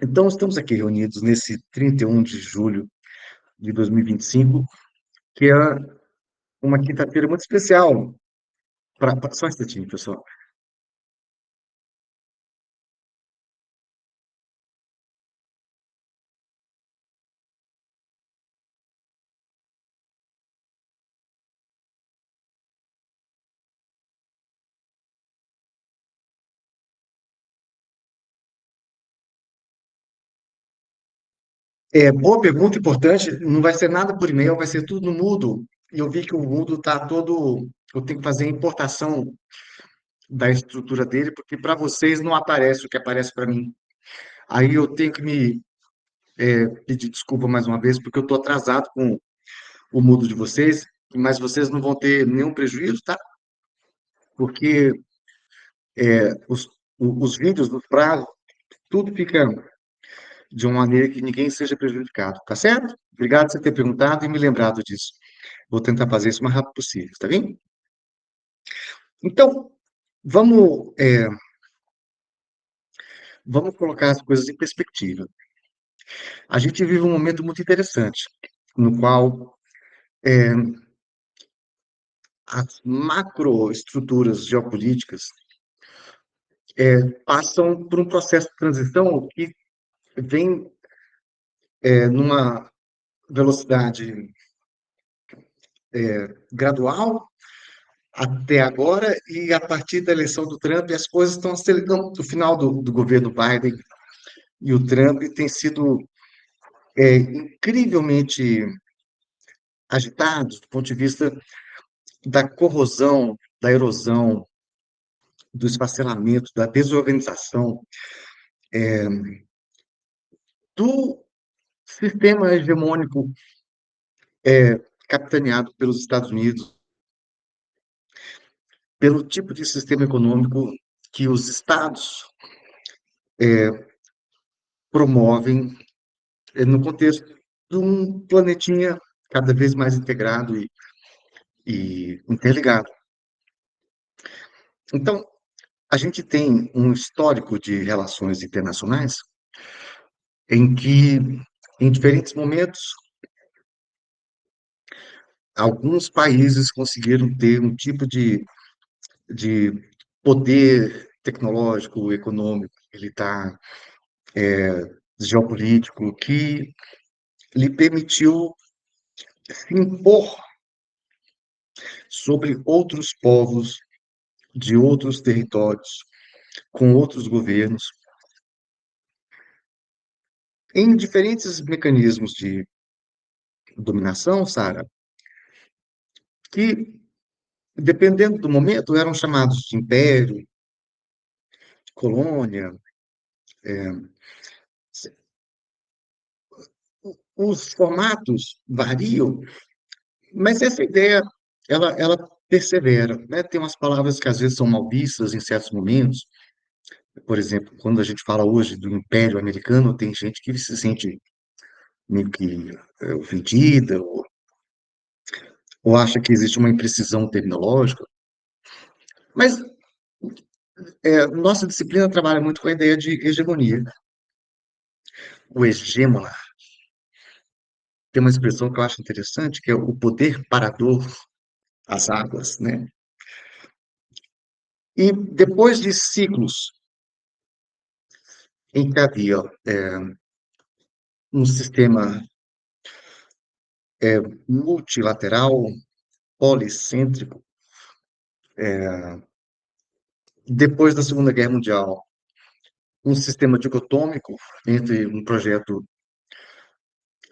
Então, estamos aqui reunidos nesse 31 de julho de 2025, que é uma quinta-feira muito especial. Só um instantinho, pessoal. Boa pergunta, importante. Não vai ser nada por e-mail, vai ser tudo no Moodle. E eu vi que o Moodle está todo. Eu tenho que fazer a importação da estrutura dele, porque para vocês não aparece o que aparece para mim. Aí eu tenho que pedir desculpa mais uma vez, porque eu estou atrasado com o Moodle de vocês, mas vocês não vão ter nenhum prejuízo, tá? Porque os vídeos do prazo, tudo fica de uma maneira que ninguém seja prejudicado, tá certo? Obrigado por você ter perguntado e me lembrado disso. Vou tentar fazer isso o mais rápido possível, tá bem? Então, vamos, vamos colocar as coisas em perspectiva. A gente vive um momento muito interessante, no qual as macroestruturas geopolíticas passam por um processo de transição que vem numa velocidade gradual até agora, e a partir da eleição do Trump, as coisas estão acelerando. O final do governo Biden e o Trump tem sido incrivelmente agitados do ponto de vista da corrosão, da erosão, do esfacelamento, da desorganização, do sistema hegemônico capitaneado pelos Estados Unidos, pelo tipo de sistema econômico que os estados promovem no contexto de um planetinha cada vez mais integrado e interligado. Então, a gente tem um histórico de relações internacionais em que, em diferentes momentos, alguns países conseguiram ter um tipo de poder tecnológico, econômico, militar, geopolítico, que lhe permitiu se impor sobre outros povos de outros territórios, com outros governos, em diferentes mecanismos de dominação, Sara, que, dependendo do momento, eram chamados de império, colônia. Os formatos variam, mas essa ideia, ela persevera, né? Tem umas palavras que às vezes são mal vistas em certos momentos. Por exemplo, quando a gente fala hoje do Império Americano, tem gente que se sente meio que ofendida, ou acha que existe uma imprecisão terminológica. Mas nossa disciplina trabalha muito com a ideia de hegemonia. O hegemona tem uma expressão que eu acho interessante, que é o poder parador às águas, né? E depois de ciclos em que havia um sistema multilateral, policêntrico, depois da Segunda Guerra Mundial, um sistema dicotômico entre um projeto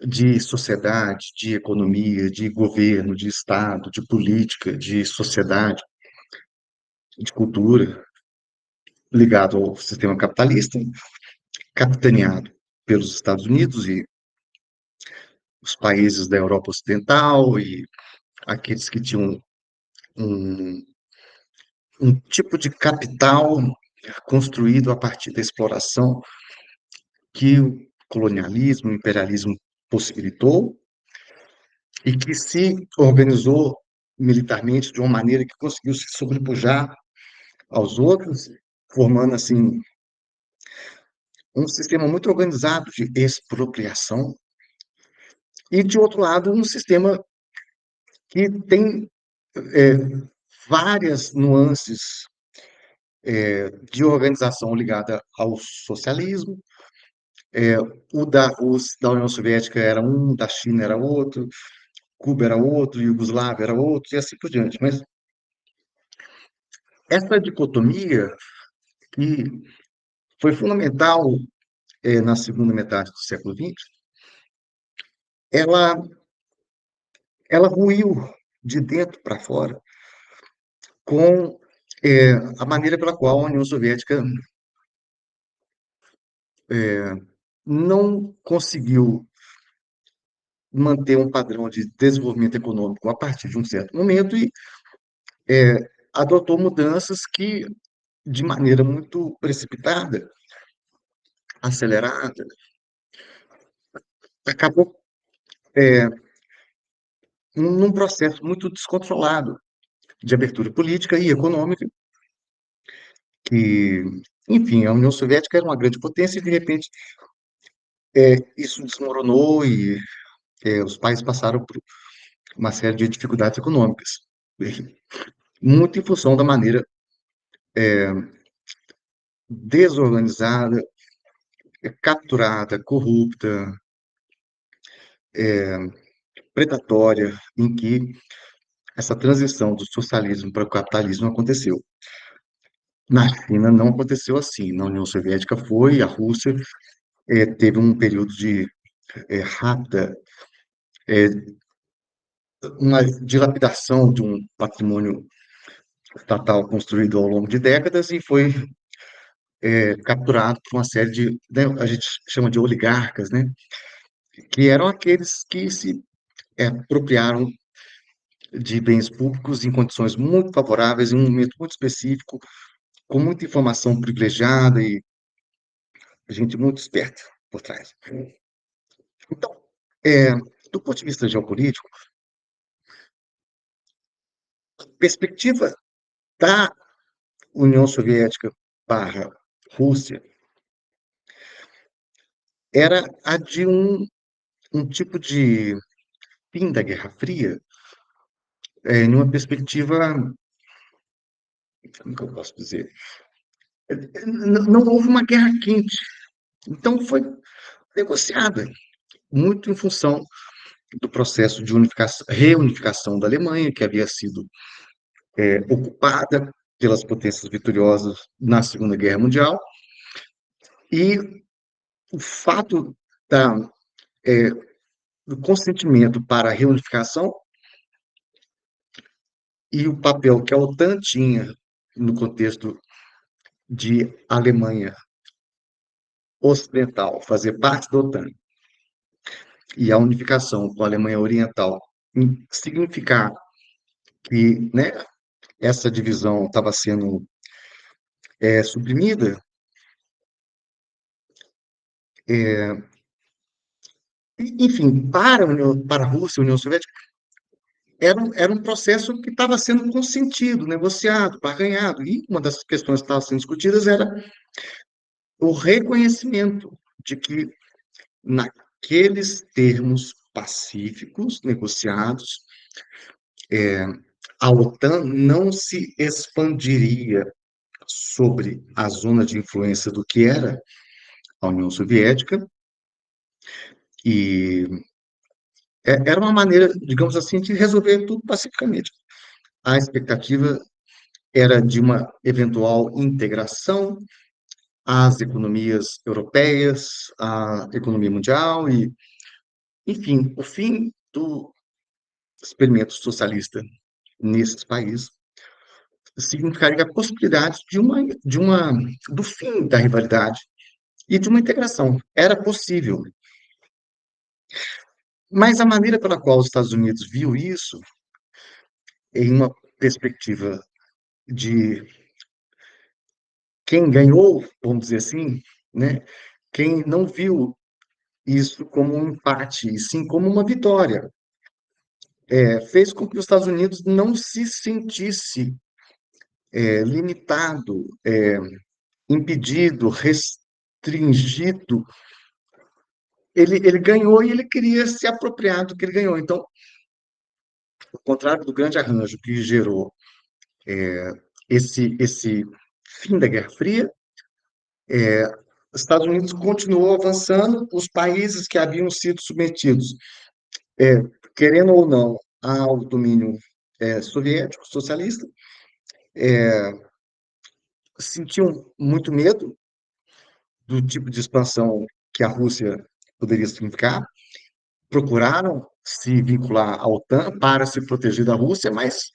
de sociedade, de economia, de governo, de Estado, de política, de sociedade, de cultura, ligado ao sistema capitalista, capitaneado pelos Estados Unidos e os países da Europa Ocidental e aqueles que tinham um, um tipo de capital construído a partir da exploração que o colonialismo, o imperialismo possibilitou e que se organizou militarmente de uma maneira que conseguiu se sobrepujar aos outros, formando assim um sistema muito organizado de expropriação, e, de outro lado, um sistema que tem é, várias nuances de organização ligada ao socialismo. É, o da União Soviética era um, da China era outro, Cuba era outro, Iugoslávia era outro, e assim por diante. Mas essa dicotomia, que foi fundamental na segunda metade do século XX, ela, ela ruiu de dentro para fora com a maneira pela qual a União Soviética não conseguiu manter um padrão de desenvolvimento econômico a partir de um certo momento e adotou mudanças que, de maneira muito precipitada, acelerada, acabou num processo muito descontrolado de abertura política e econômica, que, enfim, a União Soviética era uma grande potência e, de repente, isso desmoronou e os países passaram por uma série de dificuldades econômicas, muito em função da maneira desorganizada, capturada, corrupta, predatória, em que essa transição do socialismo para o capitalismo aconteceu. Na China não aconteceu assim. Na União Soviética foi, a Rússia teve um período de rápida, é, uma dilapidação de um patrimônio estatal construído ao longo de décadas e foi capturado por uma série de, né, a gente chama de oligarcas, né, que eram aqueles que se apropriaram de bens públicos em condições muito favoráveis, em um momento muito específico, com muita informação privilegiada e gente muito esperta por trás. Então, é, do ponto de vista geopolítico, a perspectiva da União Soviética barra Rússia era a de um tipo de fim da Guerra Fria, numa perspectiva, como que eu posso dizer? Não houve uma guerra quente, então foi negociada, muito em função do processo de reunificação da Alemanha, que havia sido ocupada pelas potências vitoriosas na Segunda Guerra Mundial, e o fato da, é, do consentimento para a reunificação e o papel que a OTAN tinha no contexto de Alemanha Ocidental fazer parte da OTAN e a unificação com a Alemanha Oriental significar que, né, essa divisão estava sendo suprimida, é, enfim, para a Rússia e a União Soviética, era um processo que estava sendo consentido, negociado, barganhado, e uma das questões que estavam sendo discutidas era o reconhecimento de que, naqueles termos pacíficos, negociados, a OTAN não se expandiria sobre a zona de influência do que era a União Soviética, e era uma maneira, digamos assim, de resolver tudo pacificamente. A expectativa era de uma eventual integração às economias europeias, à economia mundial e, enfim, o fim do experimento socialista nesses países significaria a possibilidade do fim da rivalidade e de uma integração. Era possível. Mas a maneira pela qual os Estados Unidos viu isso, em uma perspectiva de quem ganhou, vamos dizer assim, né? Quem não viu isso como um empate, e sim como uma vitória, fez com que os Estados Unidos não se sentisse limitado, impedido, restringido, ele ganhou e ele queria se apropriar do que ele ganhou. Então, ao contrário do grande arranjo que gerou esse fim da Guerra Fria, os Estados Unidos continuou avançando, os países que haviam sido submetidos, é, querendo ou não, ao domínio soviético, socialista, sentiam muito medo do tipo de expansão que a Rússia poderia significar, procuraram se vincular à OTAN para se proteger da Rússia, mas,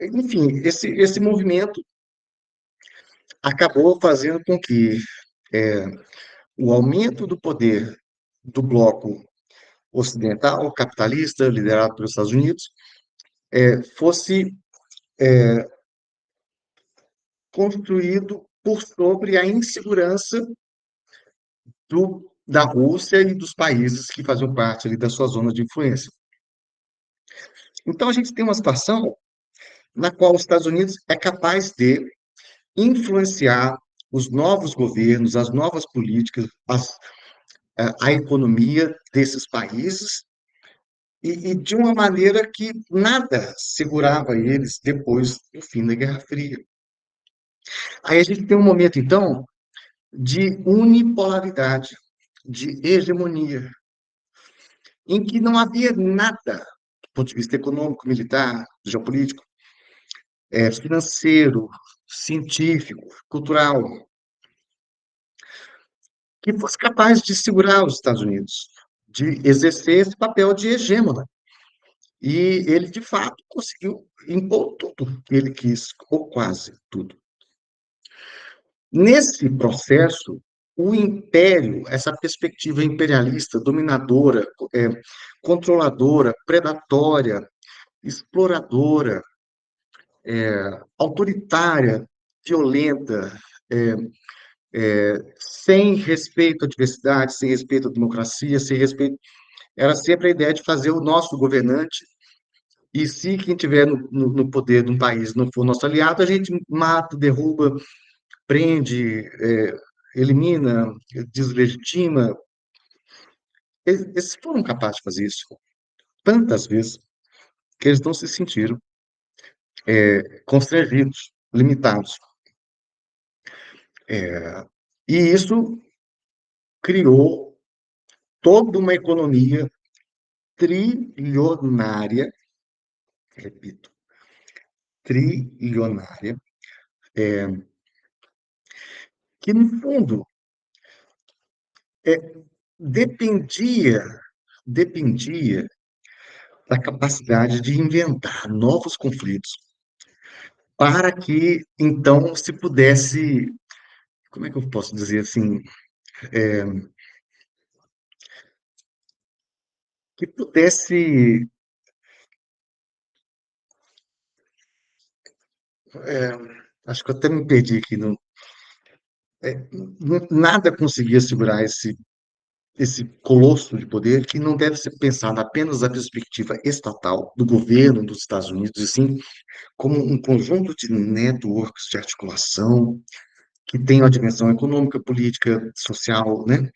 enfim, esse movimento acabou fazendo com que o aumento do poder do bloco ocidental, capitalista, liderado pelos Estados Unidos, fosse construído por sobre a insegurança da Rússia e dos países que faziam parte ali da sua zona de influência. Então, a gente tem uma situação na qual os Estados Unidos é capaz de influenciar os novos governos, as novas políticas, a economia desses países, e de uma maneira que nada segurava eles depois do fim da Guerra Fria. Aí a gente tem um momento, então, de unipolaridade, de hegemonia, em que não havia nada, do ponto de vista econômico, militar, geopolítico, financeiro, científico, cultural, que fosse capaz de segurar os Estados Unidos, de exercer esse papel de hegemona. E ele, de fato, conseguiu impor tudo que ele quis, ou quase tudo. Nesse processo, o império, essa perspectiva imperialista, dominadora, controladora, predatória, exploradora, autoritária, violenta, sem respeito à diversidade, sem respeito à democracia, sem respeito. Era sempre a ideia de fazer o nosso governante, e se quem tiver no poder de um país não for nosso aliado, a gente mata, derruba, prende, elimina, deslegitima. Eles foram capazes de fazer isso tantas vezes que eles não se sentiram constrangidos, limitados. E isso criou toda uma economia trilionária, repito, trilionária, que, no fundo, dependia, dependia da capacidade de inventar novos conflitos para que, então, se pudesse, como é que eu posso dizer assim, que pudesse, é, acho que eu até me perdi aqui, nada conseguia segurar esse colosso de poder que não deve ser pensado apenas da perspectiva estatal do governo dos Estados Unidos, e sim como um conjunto de networks de articulação que tem uma dimensão econômica, política, social, né?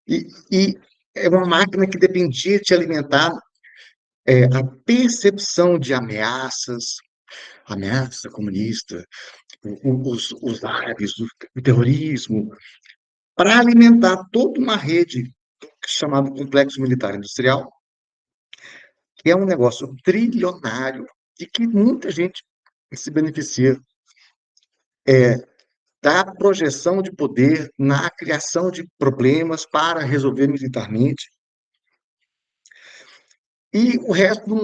E é uma máquina que dependia de alimentar a percepção de ameaças, ameaça comunista, os árabes, o terrorismo, para alimentar toda uma rede chamada complexo militar industrial, que é um negócio trilionário e que muita gente se beneficia da projeção de poder na criação de problemas para resolver militarmente, e o resto do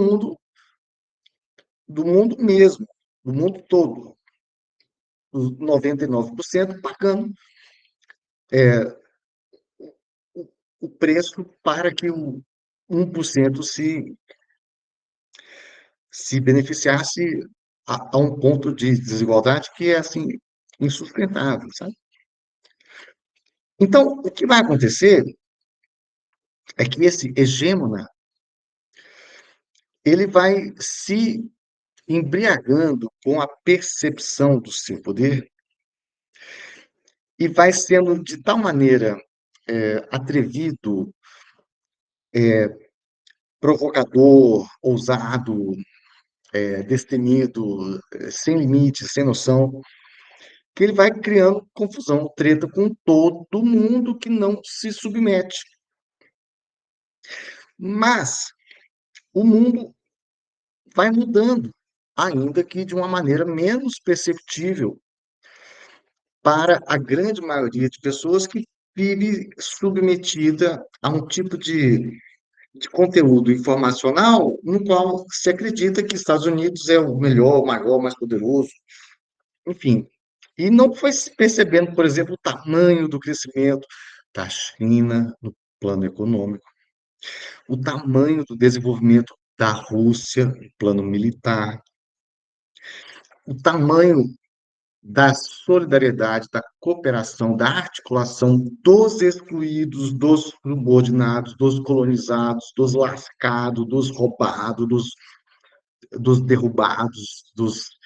mundo mesmo, do mundo todo, os 99% pagando o preço para que o 1% se beneficiasse a um ponto de desigualdade que é, assim, insustentável, sabe? Então, o que vai acontecer é que esse hegemona, ele vai se embriagando com a percepção do seu poder e vai sendo de tal maneira atrevido, provocador, ousado, destemido, sem limites, sem noção, que ele vai criando confusão, treta com todo mundo que não se submete. Mas o mundo vai mudando, ainda que de uma maneira menos perceptível para a grande maioria de pessoas que vive submetida a um tipo de conteúdo informacional no qual se acredita que Estados Unidos é o melhor, o maior, o mais poderoso, enfim. E não foi se percebendo, por exemplo, o tamanho do crescimento da China no plano econômico, o tamanho do desenvolvimento da Rússia no plano militar, o tamanho da solidariedade, da cooperação, da articulação dos excluídos, dos subordinados, dos colonizados, dos lascados, dos roubados, dos derrubados, dos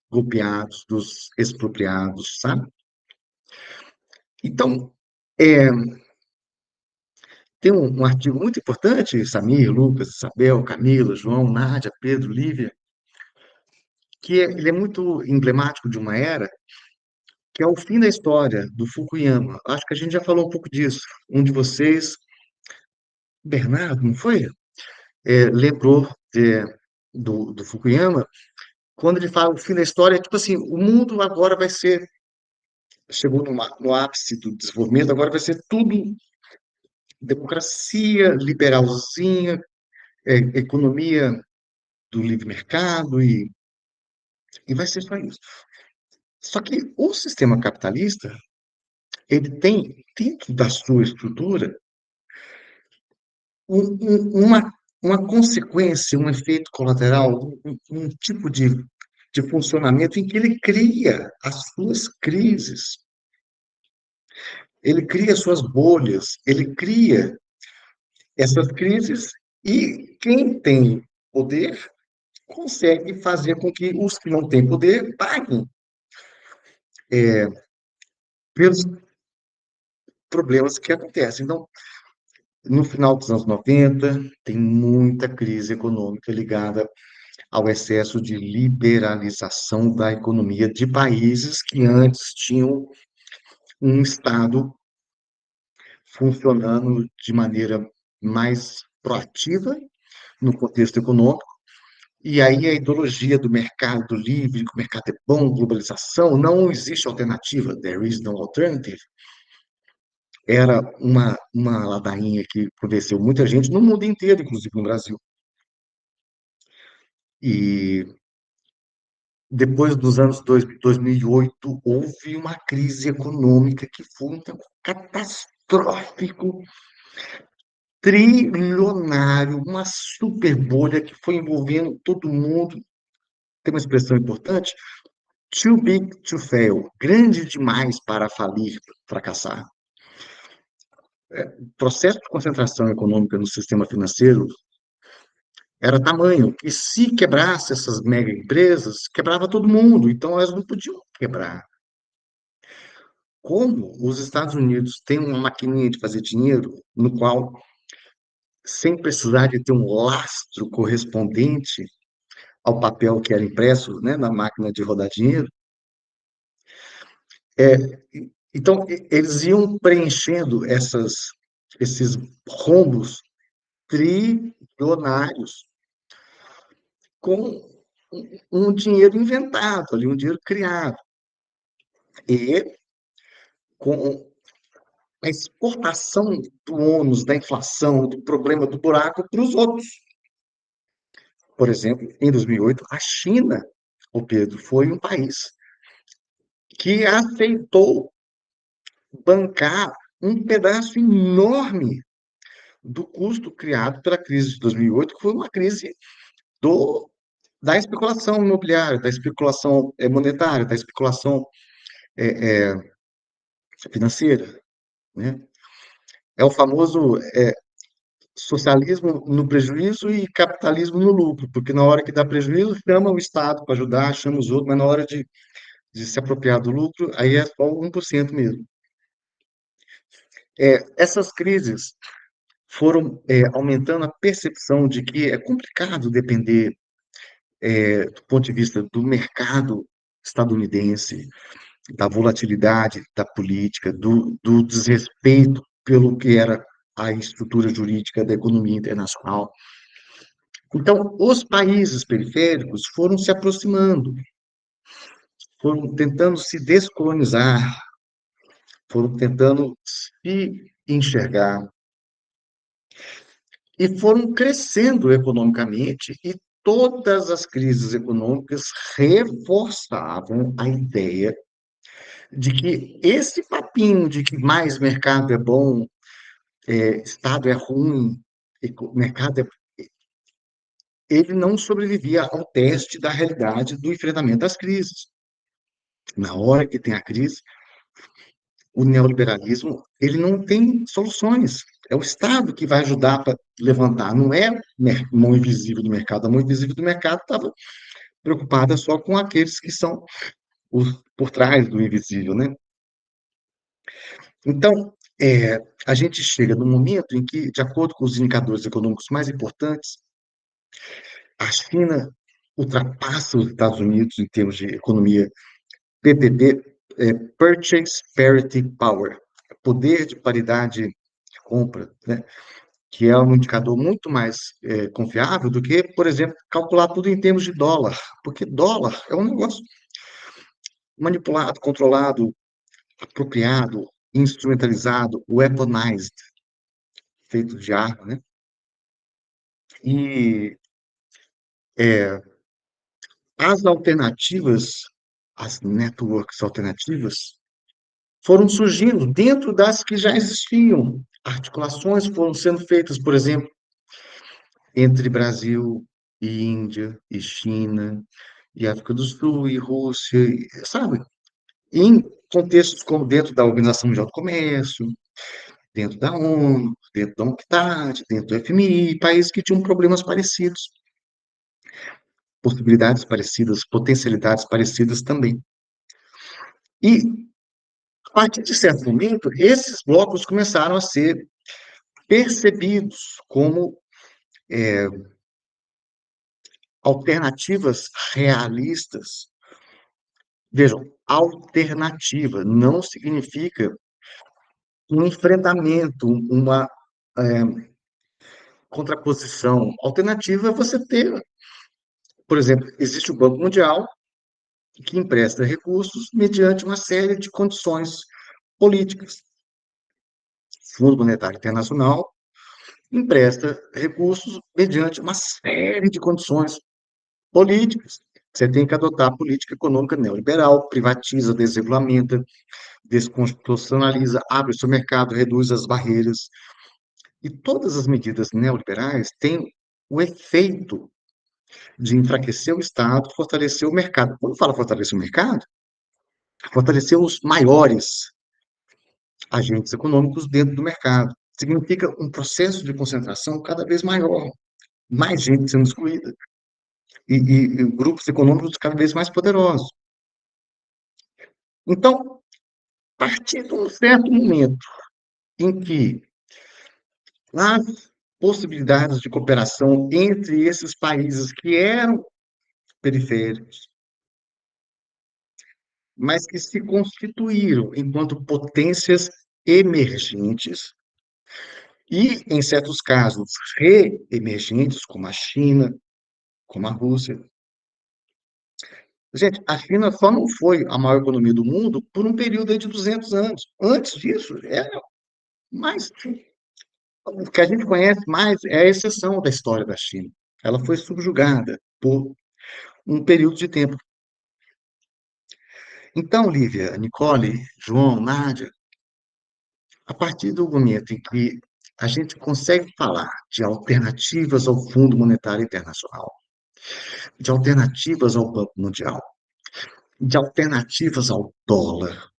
golpeados, dos expropriados, sabe? Então, é, tem um artigo muito importante, Samir, Lucas, Isabel, Camila, João, Nádia, Pedro, Lívia, ele é muito emblemático de uma era, que é o fim da história do Fukuyama. Acho que a gente já falou um pouco disso. Um de vocês, Bernardo, não foi? Lembrou do Fukuyama, quando ele fala o fim da história, é tipo assim, o mundo agora vai ser, chegou no ápice do desenvolvimento, agora vai ser tudo democracia, liberalzinha, economia do livre mercado e vai ser só isso. Só que o sistema capitalista, ele tem, dentro da sua estrutura, uma consequência, um efeito colateral, um tipo de funcionamento em que ele cria as suas crises, ele cria suas bolhas, ele cria essas crises e quem tem poder consegue fazer com que os que não têm poder paguem pelos problemas que acontecem. Então, no final dos anos 90, tem muita crise econômica ligada ao excesso de liberalização da economia de países que antes tinham um Estado funcionando de maneira mais proativa no contexto econômico. E aí a ideologia do mercado livre, que o mercado é bom, globalização, não existe alternativa, there is no alternative, era uma ladainha que convenceu muita gente no mundo inteiro, inclusive no Brasil. E depois dos anos 2008, houve uma crise econômica que foi um catastrófico, trilionário, uma super bolha que foi envolvendo todo mundo. Tem uma expressão importante, too big to fail, grande demais para falir, fracassar. O processo de concentração econômica no sistema financeiro era tamanho que, se quebrasse essas mega empresas, quebrava todo mundo. Então, elas não podiam quebrar. Como os Estados Unidos têm uma maquininha de fazer dinheiro, no qual, sem precisar de ter um lastro correspondente ao papel que era impresso, né, na máquina de rodar dinheiro, é, então eles iam preenchendo esses rombos trilionários com um dinheiro inventado ali, um dinheiro criado. E com a exportação do ônus, da inflação, do problema do buraco para os outros. Por exemplo, em 2008, a China, o Pedro, foi um país que aceitou bancar um pedaço enorme do custo criado pela crise de 2008, que foi uma crise do, da especulação imobiliária, da especulação monetária, da especulação é, é, financeira, né? É o famoso socialismo no prejuízo e capitalismo no lucro, porque na hora que dá prejuízo, chama o Estado para ajudar, chama os outros, mas na hora de se apropriar do lucro, aí é só 1% mesmo. Essas crises foram aumentando a percepção de que é complicado depender, do ponto de vista do mercado estadunidense, da volatilidade da política, do desrespeito pelo que era a estrutura jurídica da economia internacional. Então, os países periféricos foram se aproximando, foram tentando se descolonizar, foram tentando se enxergar e foram crescendo economicamente, e todas as crises econômicas reforçavam a ideia de que esse papinho de que mais mercado é bom, Estado é ruim, mercado é... Ele não sobrevivia ao teste da realidade do enfrentamento das crises. Na hora que tem a crise, o neoliberalismo, ele não tem soluções. É o Estado que vai ajudar para levantar, não é a mão invisível do mercado. A mão invisível do mercado estava preocupada só com aqueles que são por trás do invisível, né? Então, a gente chega num momento em que, de acordo com os indicadores econômicos mais importantes, a China ultrapassa os Estados Unidos em termos de economia. PPP, Purchase Parity Power, poder de paridade de compra, né? Que é um indicador muito mais confiável do que, por exemplo, calcular tudo em termos de dólar, porque dólar é um negócio manipulado, controlado, apropriado, instrumentalizado, weaponized, feito de arma, né? E as alternativas, as networks alternativas, foram surgindo dentro das que já existiam. Articulações foram sendo feitas, por exemplo, entre Brasil e Índia e China, e África do Sul e Rússia, sabe? Em contextos como dentro da Organização Mundial do Comércio, dentro da ONU, dentro da UNCTAD, dentro do FMI, países que tinham problemas parecidos, possibilidades parecidas, potencialidades parecidas também. E, a partir de certo momento, esses blocos começaram a ser percebidos como alternativas realistas. Vejam, alternativa não significa um enfrentamento, uma contraposição. Alternativa é você ter, por exemplo, existe o Banco Mundial, que empresta recursos mediante uma série de condições políticas. O Fundo Monetário Internacional empresta recursos mediante uma série de condições políticas. Você tem que adotar a política econômica neoliberal, privatiza, desregulamenta, desconstitucionaliza, abre o seu mercado, reduz as barreiras. E todas as medidas neoliberais têm o efeito de enfraquecer o Estado, fortalecer o mercado. Quando fala fortalecer o mercado, fortalecer os maiores agentes econômicos dentro do mercado. Significa um processo de concentração cada vez maior, mais gente sendo excluída, e grupos econômicos cada vez mais poderosos. Então, a partir de um certo momento em que as possibilidades de cooperação entre esses países que eram periféricos, mas que se constituíram enquanto potências emergentes e, em certos casos, re-emergentes, como a China, como a Rússia. Gente, a China só não foi a maior economia do mundo por um período aí de 200 anos. Antes disso, era mais. O que a gente conhece mais é a exceção da história da China. Ela foi subjugada por um período de tempo. Então, Lívia, Nicole, João, Nádia, a partir do momento em que a gente consegue falar de alternativas ao Fundo Monetário Internacional, de alternativas ao Banco Mundial, de alternativas ao dólar,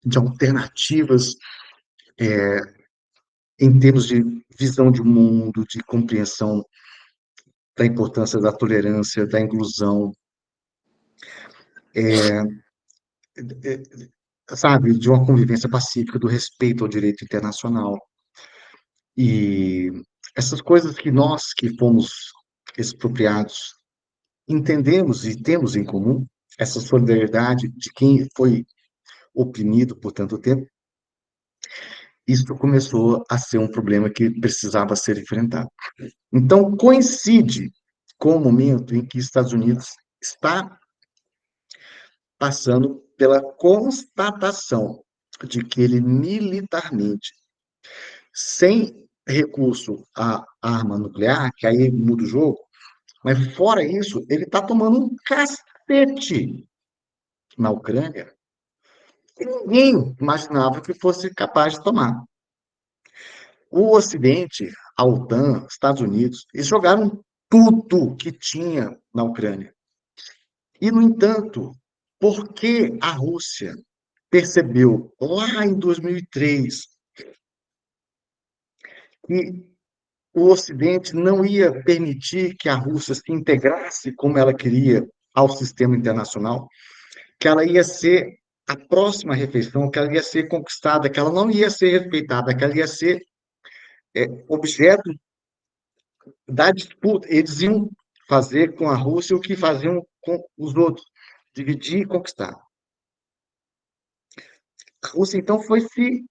de alternativas em termos de visão de mundo, de compreensão da importância da tolerância, da inclusão, sabe, de uma convivência pacífica, do respeito ao direito internacional. E essas coisas que nós, que fomos expropriados, entendemos e temos em comum, essa solidariedade de quem foi oprimido por tanto tempo, isso começou a ser um problema que precisava ser enfrentado. Então, coincide com o momento em que os Estados Unidos está passando pela constatação de que ele militarmente, sem recurso à arma nuclear, que aí muda o jogo, mas fora isso, ele está tomando um cacete na Ucrânia que ninguém imaginava que fosse capaz de tomar. O Ocidente, a OTAN, Estados Unidos, eles jogaram tudo que tinha na Ucrânia. E, no entanto, por que a Rússia percebeu lá em 2003 que o Ocidente não ia permitir que a Rússia se integrasse como ela queria ao sistema internacional, que ela ia ser a próxima refeição, que ela ia ser conquistada, que ela não ia ser respeitada, que ela ia ser objeto da disputa. Eles iam fazer com a Rússia o que faziam com os outros, dividir e conquistar. A Rússia, então, foi se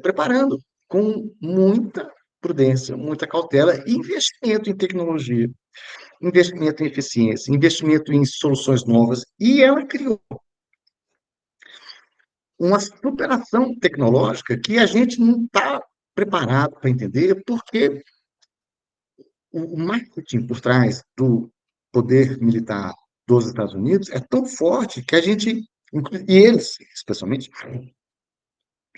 preparando com muita prudência, muita cautela e investimento em tecnologia, investimento em eficiência, investimento em soluções novas, e ela criou uma superação tecnológica que a gente não está preparado para entender, porque o marketing por trás do poder militar dos Estados Unidos é tão forte que a gente, e eles, especialmente,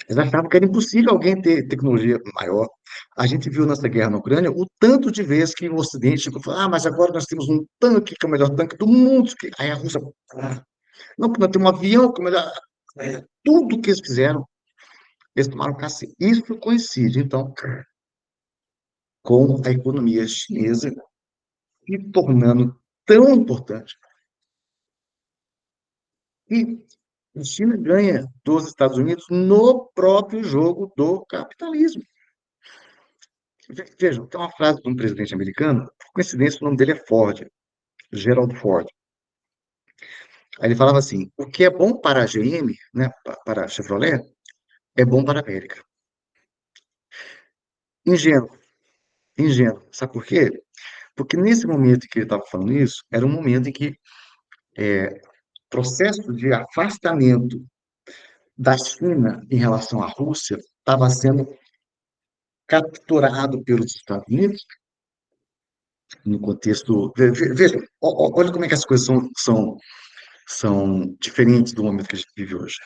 eles achavam que era impossível alguém ter tecnologia maior. A gente viu nessa guerra na Ucrânia o tanto de vezes que o Ocidente chegou e falou: mas agora nós temos um tanque que é o melhor tanque do mundo. Aí a Rússia, não, porque nós temos um avião que é o melhor. Tudo que eles fizeram, eles tomaram cacete. Isso coincide, então, com a economia chinesa se tornando tão importante. E a China ganha dos Estados Unidos no próprio jogo do capitalismo. Vejam, tem uma frase de um presidente americano, por coincidência, o nome dele é Ford, Gerald Ford. Aí ele falava assim: o que é bom para a GM, né, para a Chevrolet, é bom para a América. Ingênuo, ingênuo. Sabe por quê? Porque nesse momento em que ele estava falando isso, era um momento em que o processo de afastamento da China em relação à Rússia estava sendo capturado pelos Estados Unidos no contexto. Veja, olha como é que as coisas são diferentes do momento que a gente vive hoje.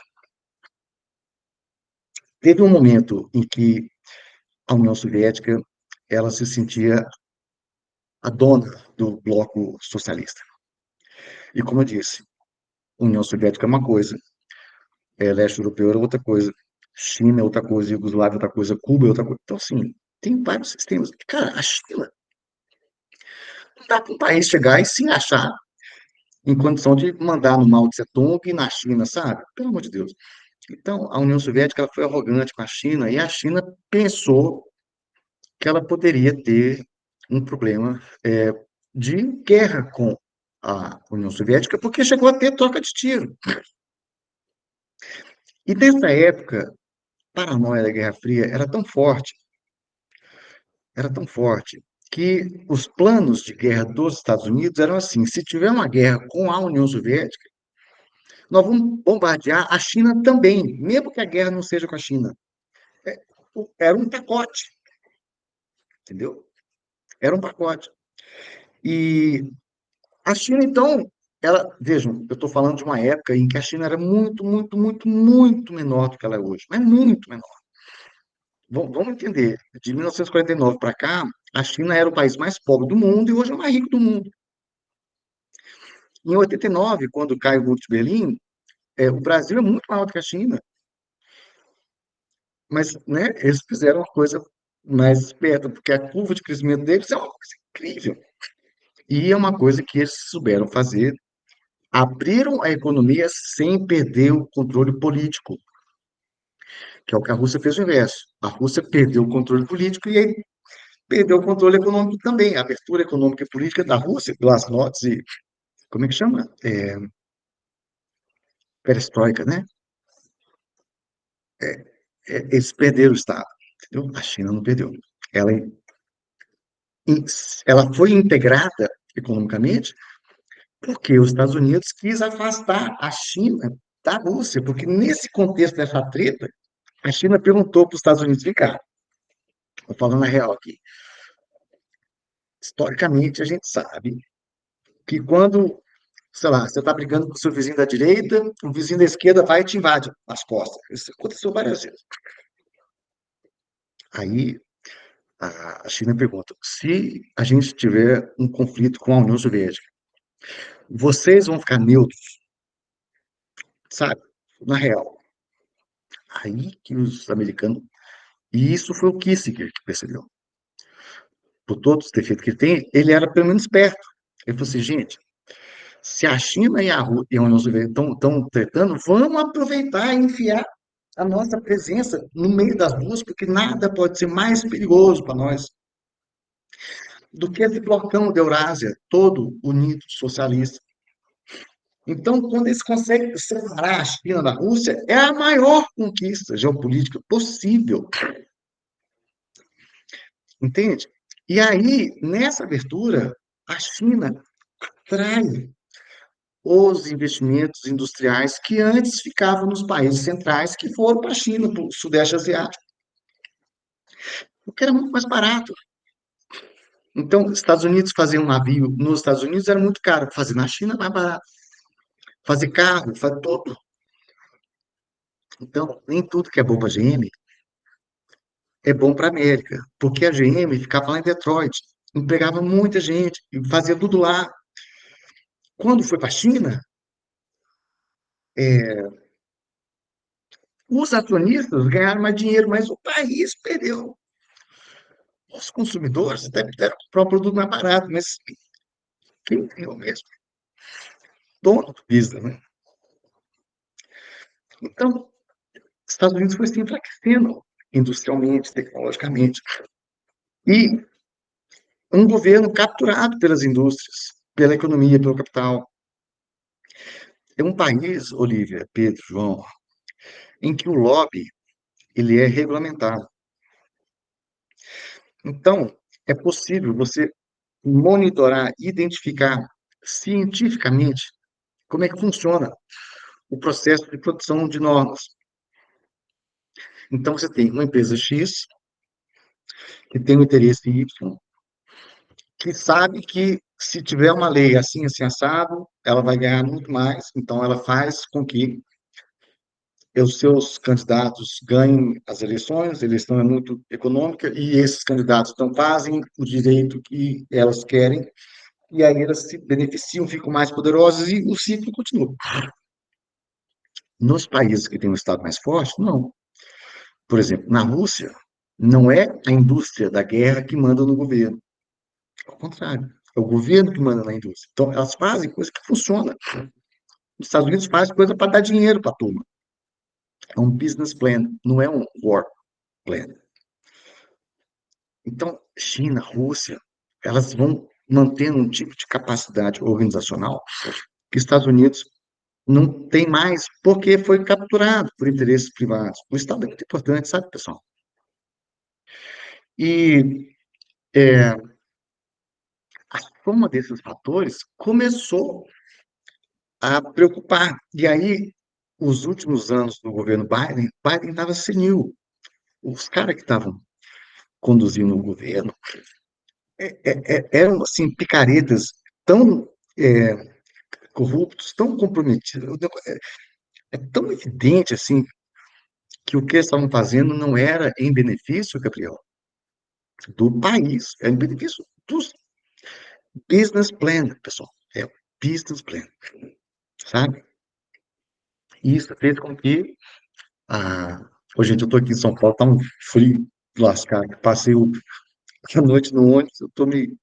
Teve um momento em que a União Soviética ela se sentia a dona do bloco socialista. E como eu disse, União Soviética é uma coisa, leste europeu era outra coisa, China é outra coisa, Iugoslávia é outra coisa, Cuba é outra coisa. Então, assim, tem vários sistemas. Cara, a China não dá para um país chegar e se achar em condição de mandar no Mao Tse Tung e na China, sabe? Pelo amor de Deus. Então, a União Soviética ela foi arrogante com a China e a China pensou que ela poderia ter um problema de guerra com a União Soviética, porque chegou a ter troca de tiro. E nessa época, a paranoia da Guerra Fria era tão forte, que os planos de guerra dos Estados Unidos eram assim: se tiver uma guerra com a União Soviética, nós vamos bombardear a China também, mesmo que a guerra não seja com a China. Era um pacote, entendeu? Era um pacote. E a China, então, vejam, eu estou falando de uma época em que a China era muito, muito, muito, muito menor do que ela é hoje, mas muito menor. Vamos entender, de 1949 para cá, a China era o país mais pobre do mundo e hoje é o mais rico do mundo. Em 89, quando cai o Muro de Berlim, o Brasil é muito maior do que a China, mas né, eles fizeram uma coisa mais esperta, porque a curva de crescimento deles é uma coisa incrível. E é uma coisa que eles souberam fazer abriram a economia sem perder o controle político, que é o que a Rússia fez o inverso. A Rússia perdeu o controle político e aí perdeu o controle econômico também. A abertura econômica e política da Rússia, glasnost e, como é que chama? Perestroika, né? Eles perderam o Estado, entendeu? A China não perdeu. Ela, ela foi integrada economicamente porque os Estados Unidos quis afastar a China da Rússia, porque nesse contexto dessa treta, a China perguntou para os Estados Unidos, vem cá, estou falando a real aqui, historicamente a gente sabe que quando, sei lá, você está brigando com o seu vizinho da direita, o vizinho da esquerda vai e te invade as costas. Isso aconteceu várias vezes. Aí a China pergunta, se a gente tiver um conflito com a União Soviética, vocês vão ficar neutros, sabe? Na real. Aí que os americanos. E isso foi o Kissinger que percebeu. Por todos os defeitos que ele tem, ele era pelo menos esperto. Ele falou assim, gente, se a China e a União Soviética estão tretando, vamos aproveitar e enfiar a nossa presença no meio das duas, porque nada pode ser mais perigoso para nós do que esse blocão da Eurásia, todo unido socialista. Então, quando eles conseguem separar a China da Rússia, é a maior conquista geopolítica possível, entende? E aí, nessa abertura, a China atrai os investimentos industriais que antes ficavam nos países centrais, que foram para a China, para o Sudeste Asiático, porque era muito mais barato. Então, os Estados Unidos fazer um navio nos Estados Unidos era muito caro, fazer na China é mais barato. Fazer carro, fazer tudo. Então, nem tudo que é bom para a GM é bom para a América, porque a GM ficava lá em Detroit, empregava muita gente e fazia tudo lá. Quando foi para a China, os acionistas ganharam mais dinheiro, mas o país perdeu. Os consumidores até puderam comprar o produto mais barato, mas quem ganhou mesmo? Dono do business, né? Então, os Estados Unidos foi se enfraquecendo industrialmente, tecnologicamente. E um governo capturado pelas indústrias, pela economia, pelo capital. É um país, Olivia, Pedro, João, em que o lobby ele é regulamentado. Então, é possível você monitorar, identificar cientificamente como é que funciona o processo de produção de normas. Então, você tem uma empresa X, que tem um interesse Y, que sabe que se tiver uma lei assim, assim, assado, ela vai ganhar muito mais, então ela faz com que os seus candidatos ganhem as eleições, a eleição é muito econômica, e esses candidatos então fazem o direito que elas querem, e aí elas se beneficiam, ficam mais poderosas, e o ciclo continua. Nos países que têm um Estado mais forte, não. Por exemplo, na Rússia, não é a indústria da guerra que manda no governo. Ao contrário, é o governo que manda na indústria. Então, elas fazem coisa que funciona. Os Estados Unidos fazem coisa para dar dinheiro para a turma. É um business plan, não é um war plan. Então, China, Rússia, elas vão mantendo um tipo de capacidade organizacional que os Estados Unidos não tem mais, porque foi capturado por interesses privados. O Estado é muito importante, sabe, pessoal? E a soma desses fatores começou a preocupar. E aí, os últimos anos do governo Biden estava senil. Os caras que estavam conduzindo o governo eram, assim, picaretas tão é, corruptos, tão comprometidos. É tão evidente, assim, que o que eles estavam fazendo não era em benefício, Gabriel, do país, era em benefício dos business plan, pessoal. É o business plan, sabe? E isso fez com que hoje eu estou aqui em São Paulo, tá um frio lascado. Passei a noite no ônibus, eu tô me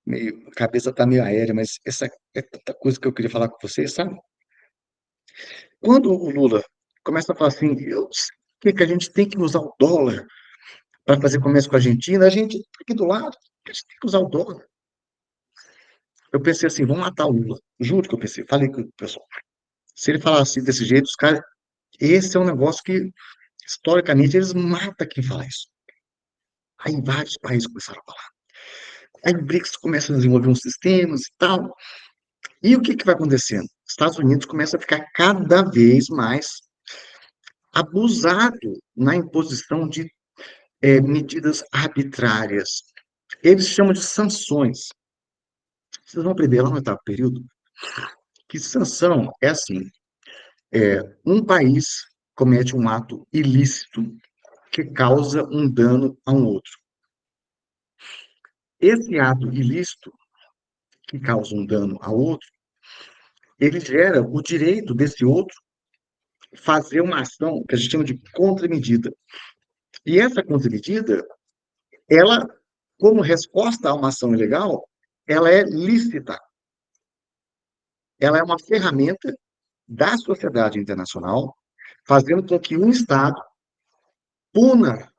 a cabeça tá meio aérea, mas essa é tanta coisa que eu queria falar com vocês, sabe? Quando o Lula começa a falar assim, eu sei que a gente tem que usar o dólar para fazer comércio com a Argentina, a gente tá aqui do lado, a gente tem que usar o dólar. Eu pensei assim, vamos matar o Lula. Juro que eu pensei, falei com o pessoal. Se ele falar assim desse jeito, os caras, esse é um negócio que, historicamente, eles matam quem fala isso. Aí vários países começaram a falar. Aí o BRICS começa a desenvolver uns sistemas e tal. E o que que vai acontecendo? Estados Unidos começa a ficar cada vez mais abusado na imposição de medidas arbitrárias. Eles chamam de sanções. Vocês vão aprender lá no oitavo período que sanção é assim: um país comete um ato ilícito que causa um dano a um outro. Esse ato ilícito que causa um dano a outro, ele gera o direito desse outro fazer uma ação que a gente chama de contramedida. E essa contramedida, ela, como resposta a uma ação ilegal, ela é lícita. Ela é uma ferramenta da sociedade internacional, fazendo com que um Estado puna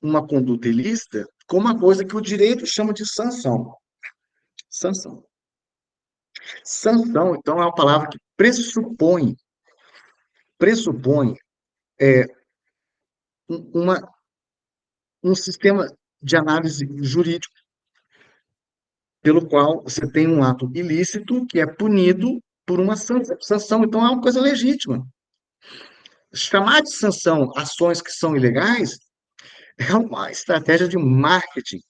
uma conduta ilícita com uma coisa que o direito chama de sanção. Sanção. Sanção, então, é uma palavra que pressupõe uma, um sistema de análise jurídico pelo qual você tem um ato ilícito que é punido por uma sanção. Então, é uma coisa legítima. Chamar de sanção ações que são ilegais é uma estratégia de marketing,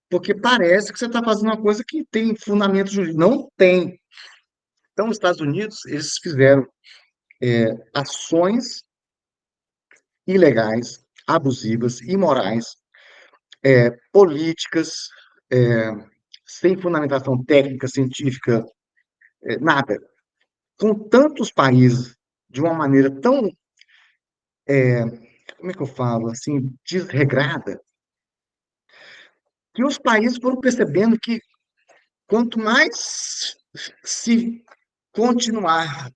porque parece que você está fazendo uma coisa que tem fundamento jurídico. Não tem. Então, os Estados Unidos, eles fizeram ações ilegais, abusivas, imorais, políticas, é, sem fundamentação técnica, científica, nada. Com tantos países, de uma maneira tão, como é que eu falo, assim, desregrada, que os países foram percebendo que quanto mais se continuar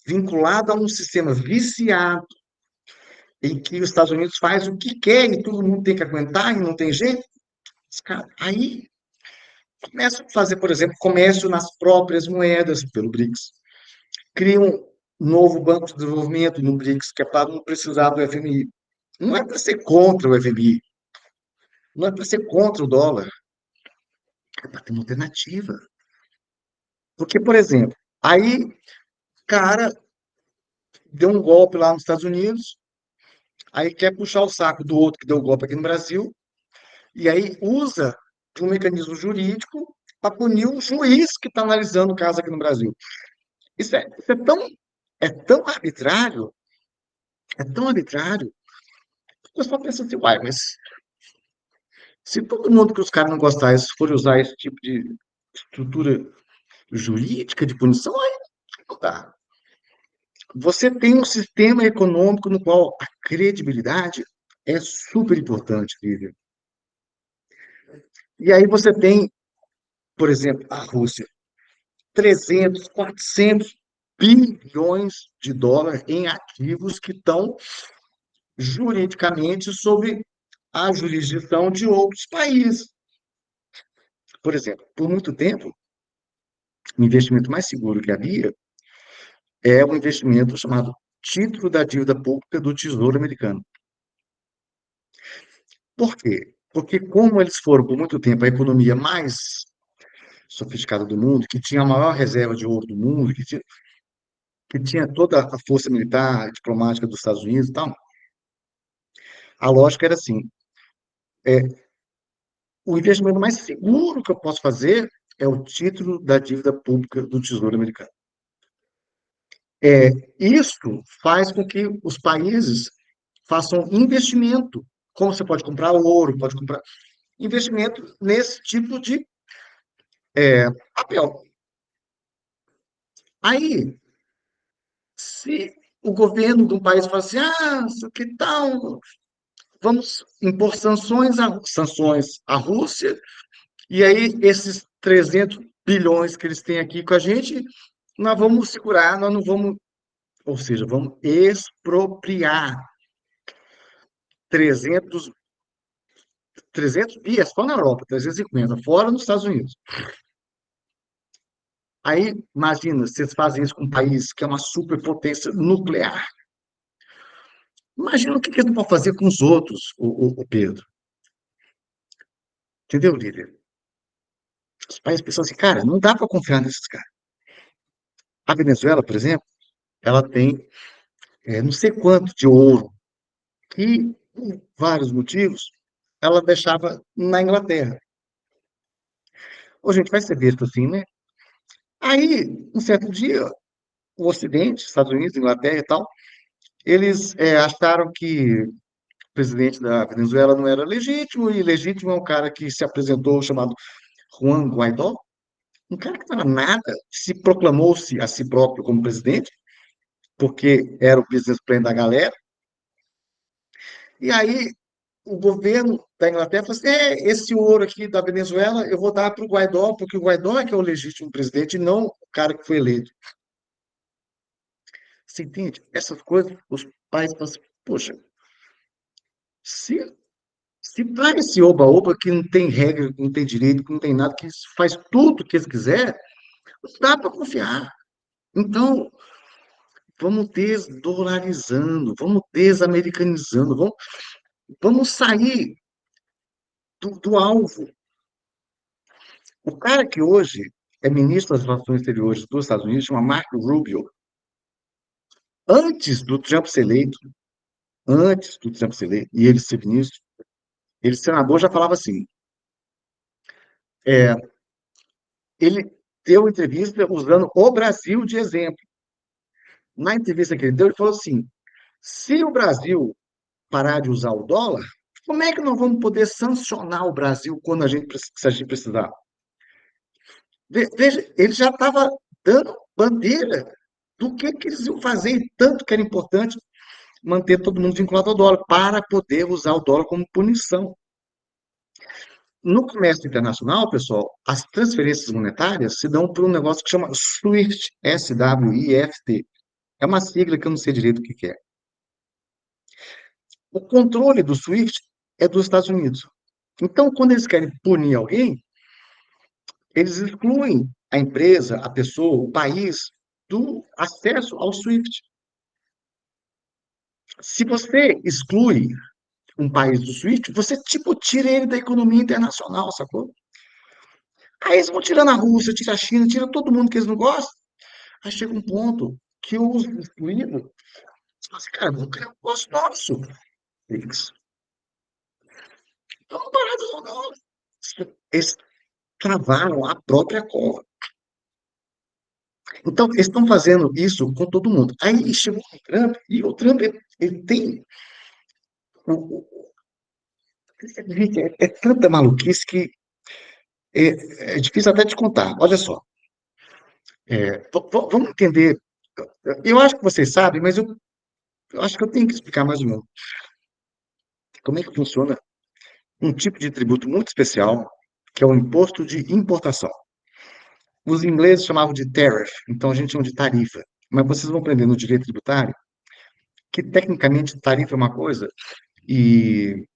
vinculado a um sistema viciado, em que os Estados Unidos faz o que quer e todo mundo tem que aguentar e não tem jeito, cara, aí começam a fazer, por exemplo, comércio nas próprias moedas pelo BRICS. Criam um novo banco de desenvolvimento no BRICS, que é para não precisar do FMI. Não é para ser contra o FMI, não é para ser contra o dólar, é para ter uma alternativa. Porque, por exemplo, aí, cara, deu um golpe lá nos Estados Unidos, aí quer puxar o saco do outro que deu o golpe aqui no Brasil, e aí usa de um mecanismo jurídico para punir o juiz que está analisando o caso aqui no Brasil. Isso é tão arbitrário, que o pessoal pensa assim, uai, mas se todo mundo que os caras não gostarem for usar esse tipo de estrutura jurídica de punição, aí não dá. Você tem um sistema econômico no qual a credibilidade é super importante, Lívia. E aí você tem, por exemplo, a Rússia, 300, 400 bilhões de dólares em ativos que estão juridicamente sob a jurisdição de outros países. Por exemplo, por muito tempo, o investimento mais seguro que havia é um investimento chamado título da dívida pública do Tesouro Americano. Por quê? Porque como eles foram por muito tempo a economia mais sofisticada do mundo, que tinha a maior reserva de ouro do mundo, que tinha toda a força militar, diplomática dos Estados Unidos e tal, a lógica era assim, o investimento mais seguro que eu posso fazer é o título da dívida pública do Tesouro Americano. Isso faz com que os países façam investimento, como você pode comprar ouro, pode comprar investimento nesse tipo de papel. Aí, se o governo de um país fala assim, isso que tal, vamos impor sanções à Rússia E aí, esses 300 bilhões que eles têm aqui com a gente, nós vamos segurar, nós não vamos, ou seja, vamos expropriar 300, 300 bi, é só na Europa, 350, fora nos Estados Unidos. Aí, imagina, vocês fazem isso com um país que é uma superpotência nuclear. Imagina o que que eles vão fazer com os outros, o Pedro. Entendeu, líder? Os países pensam assim, cara, não dá para confiar nesses caras. A Venezuela, por exemplo, ela tem não sei quanto de ouro, que, por vários motivos, ela deixava na Inglaterra. Ô, gente, vai ser besta assim, né? Aí, um certo dia, o Ocidente, Estados Unidos, Inglaterra e tal, eles acharam que o presidente da Venezuela não era legítimo, e legítimo é um cara que se apresentou chamado Juan Guaidó, um cara que não era nada, se proclamou-se a si próprio como presidente, porque era o business plan da galera, e aí o governo da Inglaterra falou assim, esse ouro aqui da Venezuela eu vou dar para o Guaidó, porque o Guaidó é que é o legítimo presidente, e não o cara que foi eleito. Você entende? Essas coisas, os pais falam assim, poxa, se, se para esse oba-oba que não tem regra, que não tem direito, que não tem nada, que faz tudo o que eles quiserem, não dá para confiar. Então, vamos desdolarizando, vamos desamericanizando, vamos sair do alvo. O cara que hoje é ministro das Relações Exteriores dos Estados Unidos, chama Marco Rubio, antes do Trump ser eleito, antes do Trump ser eleito, e ele ser ministro, ele senador já falava assim, é, ele deu entrevista usando o Brasil de exemplo. Na entrevista que ele deu, ele falou assim, se o Brasil parar de usar o dólar, como é que nós vamos poder sancionar o Brasil quando se a gente precisar? Veja, ele já estava dando bandeira do que eles iam fazer, e tanto que era importante manter todo mundo vinculado ao dólar, para poder usar o dólar como punição. No comércio internacional, pessoal, as transferências monetárias se dão por um negócio que chama SWIFT, SWIFT. É uma sigla que eu não sei direito o que é. O controle do SWIFT é dos Estados Unidos. Então, quando eles querem punir alguém, eles excluem a empresa, a pessoa, o país do acesso ao SWIFT. Se você exclui um país do SWIFT, você tipo tira ele da economia internacional, sacou? Aí eles vão tirando a Rússia, tira a China, tira todo mundo que eles não gostam. Aí chega um ponto que os excluídos falam assim, cara, vamos criar um negócio nosso. Eles estão parados ou não. Eles travaram a própria cova. Então, eles estão fazendo isso com todo mundo. Aí chegou o Trump, e o Trump, ele tem. o- gente, é tanta maluquice que é difícil até de contar. Olha só, vamos entender. Eu acho que vocês sabem, mas eu acho que eu tenho que explicar mais ou menos como é que funciona um tipo de tributo muito especial, que é o imposto de importação. Os ingleses chamavam de tariff, então a gente chama de tarifa. Mas vocês vão aprender no direito tributário que, tecnicamente, tarifa é uma coisa e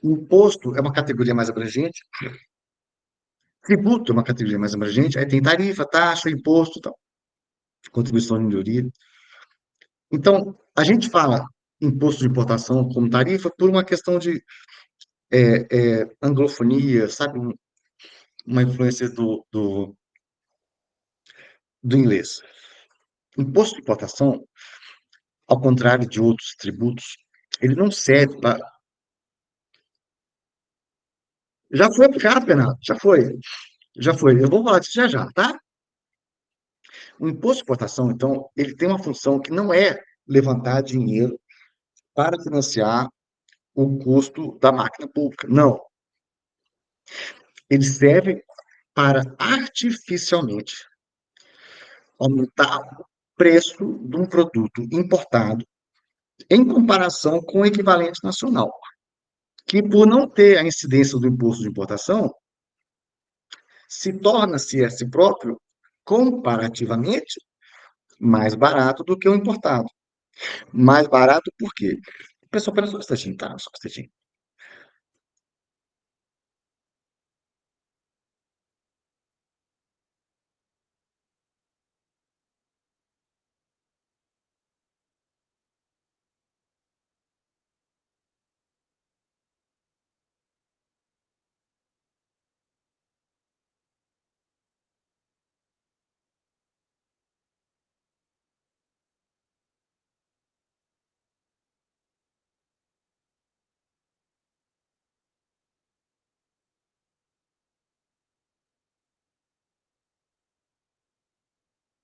imposto é uma categoria mais abrangente, tributo é uma categoria mais abrangente, aí tem tarifa, taxa, imposto, tal, contribuição de melhoria. Então, a gente fala imposto de importação como tarifa por uma questão de anglofonia, sabe? Uma influência do inglês. Imposto de importação, ao contrário de outros tributos, ele não serve para. Já foi aplicado, Bernardo, já foi. Já foi. Eu vou falar disso já já, tá? O imposto de importação, então, ele tem uma função que não é levantar dinheiro para financiar o custo da máquina pública. Não. Ele serve para artificialmente aumentar o preço de um produto importado em comparação com o equivalente nacional. que por não ter a incidência do imposto de importação, se torna-se a si próprio, comparativamente, mais barato do que o importado. Mais barato por quê? Pessoal, espera só um instantinho, tá? Só um instantinho.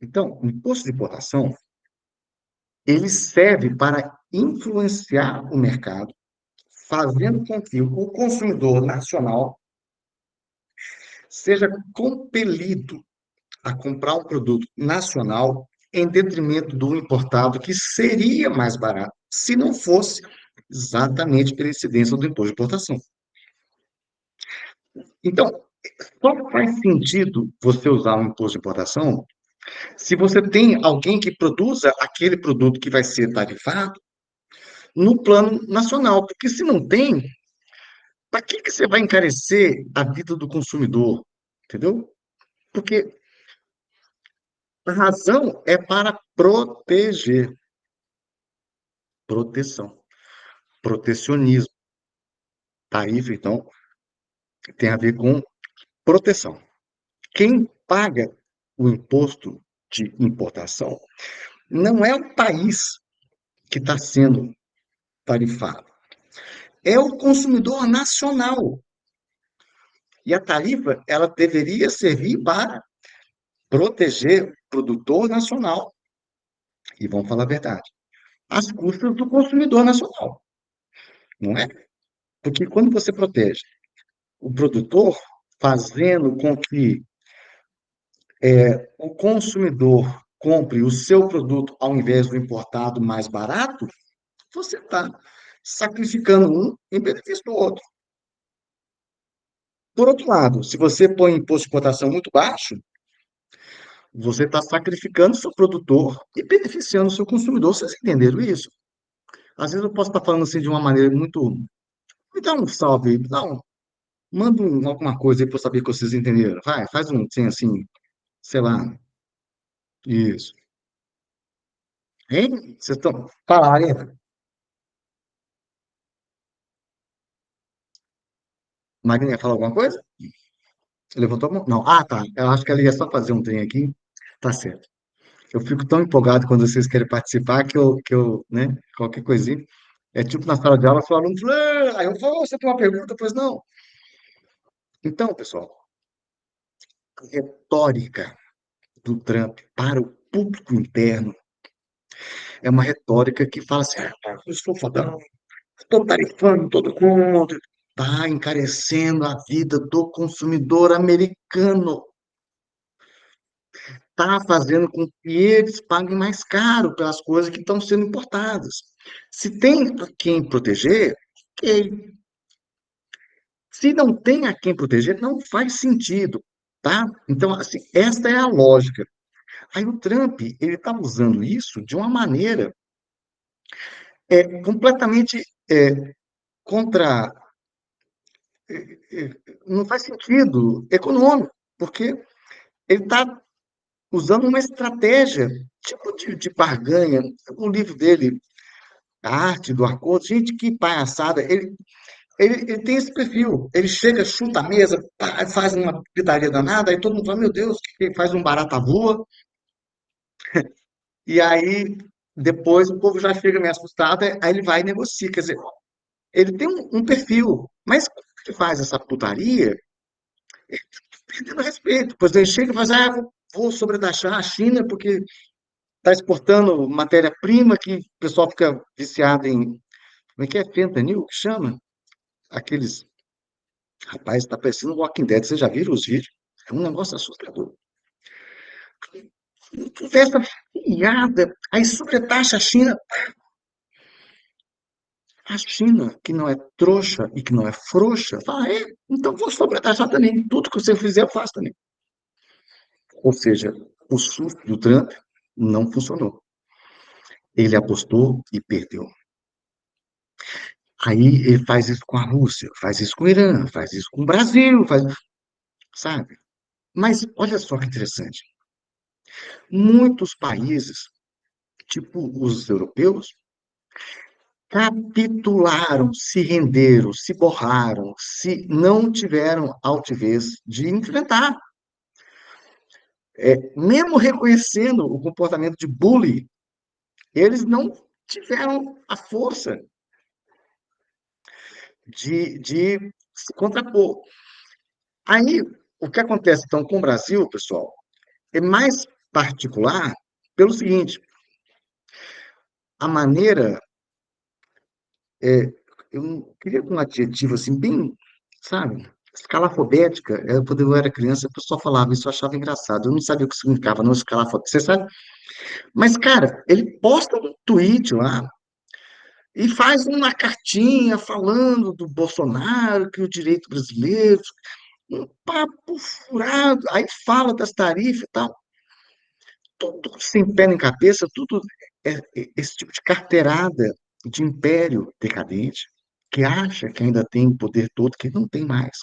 Então, o imposto de importação, ele serve para influenciar o mercado, fazendo com que o consumidor nacional seja compelido a comprar um produto nacional em detrimento do importado, que seria mais barato se não fosse exatamente pela incidência do imposto de importação. Então, só faz sentido você usar um imposto de importação se você tem alguém que produza aquele produto que vai ser tarifado no plano nacional, porque se não tem, para que você vai encarecer a vida do consumidor? Entendeu? Porque a razão é para proteger, proteção, protecionismo. Tarifa, então, tem a ver com proteção. Quem paga o imposto de importação não é o país que está sendo tarifado, é o consumidor nacional. E a tarifa, ela deveria servir para proteger o produtor nacional. E vamos falar a verdade, às custas do consumidor nacional, não é? Porque quando você protege o produtor, fazendo com que o consumidor compre o seu produto ao invés do importado mais barato, você está sacrificando um em benefício do outro. Por outro lado, se você põe imposto de importação muito baixo, você está sacrificando o seu produtor e beneficiando o seu consumidor. Vocês entenderam isso? Às vezes eu posso estar falando assim de uma maneira muito. Me dá um salve, me dá um. Manda alguma coisa aí para eu saber que vocês entenderam. Vai, faz um assim, sei lá. Isso. Hein? Vocês estão. Fala, Marina. Marina ia falar alguma coisa? Você levantou a mão? Não. Ah, tá. Eu acho que ela ia só fazer um trem aqui. Tá certo. Eu fico tão empolgado quando vocês querem participar que eu, né? Qualquer coisinha. É tipo na sala de aula, seu aluno fala, "Ah", aí eu falo, você tem uma pergunta? Pois não. Então, pessoal, a retórica do Trump para o público interno é uma retórica que fala assim, eu sou fodão, estou tarifando todo mundo, está encarecendo a vida do consumidor americano, está fazendo com que eles paguem mais caro pelas coisas que estão sendo importadas. Se tem quem proteger, ok. Se não tem a quem proteger, não faz sentido, tá? Então, assim, esta é a lógica. Aí o Trump, ele está usando isso de uma maneira completamente contra, não faz sentido econômico, porque ele está usando uma estratégia, tipo de barganha. O livro dele, A Arte do Acordo, gente, que palhaçada. Ele tem esse perfil. Ele chega, chuta a mesa, pá, faz uma pitaria danada, aí todo mundo fala, meu Deus, que ele faz um barata voa, e aí depois o povo já chega meio assustado, aí ele vai e negocia. Quer dizer, ele tem um perfil, mas quando ele faz essa putaria, perdendo respeito. Pois ele chega e fala, assim, vou sobretaxar a China porque está exportando matéria-prima que o pessoal fica viciado em. Como é que é? Fentanil que chama? Aqueles. Rapaz, está parecendo um Walking Dead. Vocês já viram os vídeos? É um negócio assustador. Conversa fiada. Aí sobretaxa a China. A China, que não é trouxa e que não é frouxa, fala, então vou sobretaxar também. Tudo que você fizer, eu faço também. Ou seja, o susto do Trump não funcionou. Ele apostou e perdeu. Aí ele faz isso com a Rússia, faz isso com o Irã, faz isso com o Brasil, sabe? Mas olha só que interessante. Muitos países, tipo os europeus, capitularam, se renderam, se borraram, se não tiveram altivez de enfrentar. Mesmo reconhecendo o comportamento de bullying, eles não tiveram a força de se contrapor. Aí, o que acontece então com o Brasil, pessoal, é mais particular pelo seguinte: a maneira, é, eu não queria um adjetivo assim, bem, sabe, escalafobética. Quando eu era criança, o pessoal falava isso, eu achava engraçado. Eu não sabia o que significava, não escalafobética, você sabe? Mas, cara, ele posta um tweet lá e faz uma cartinha falando do Bolsonaro, que o direito brasileiro, um papo furado, aí fala das tarifas e tal. Tudo sem pé nem cabeça, tudo esse tipo de carteirada de império decadente, que acha que ainda tem o poder todo, que não tem mais.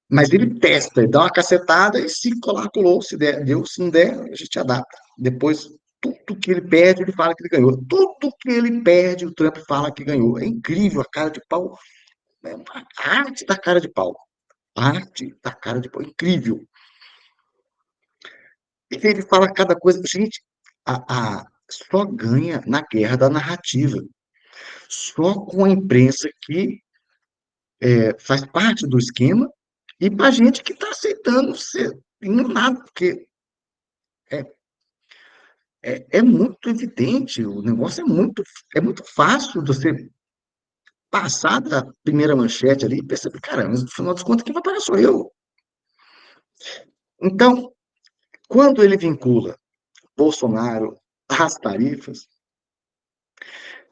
Mas ele testa, ele dá uma cacetada e se colar, colou. Se der, deu, se não der, a gente adapta. Depois, tudo que ele perde, ele fala que ele ganhou. Tudo que ele perde, o Trump fala que ganhou. É incrível, a cara de pau. É uma arte da cara de pau. Arte da cara de pau. Incrível. E ele fala cada coisa. Gente, só ganha na guerra da narrativa. Só com a imprensa que faz parte do esquema e para a gente que está aceitando ser enganado, porque é, é muito evidente, o negócio é muito fácil de você passar da primeira manchete ali e perceber, cara, mas no final das contas, quem vai pagar sou eu. Então, quando ele vincula Bolsonaro às tarifas,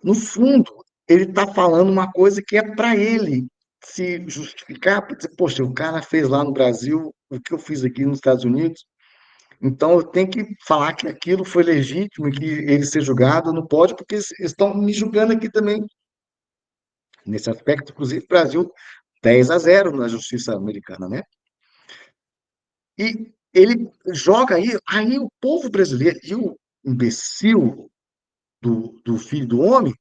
no fundo, ele está falando uma coisa que é para ele se justificar, para dizer, poxa, o cara fez lá no Brasil o que eu fiz aqui nos Estados Unidos, então eu tenho que falar que aquilo foi legítimo e que ele ser julgado não pode, porque eles estão me julgando aqui também. Nesse aspecto, inclusive, o Brasil 10-0 na justiça americana, né? E ele joga aí o povo brasileiro e o imbecil do filho do homem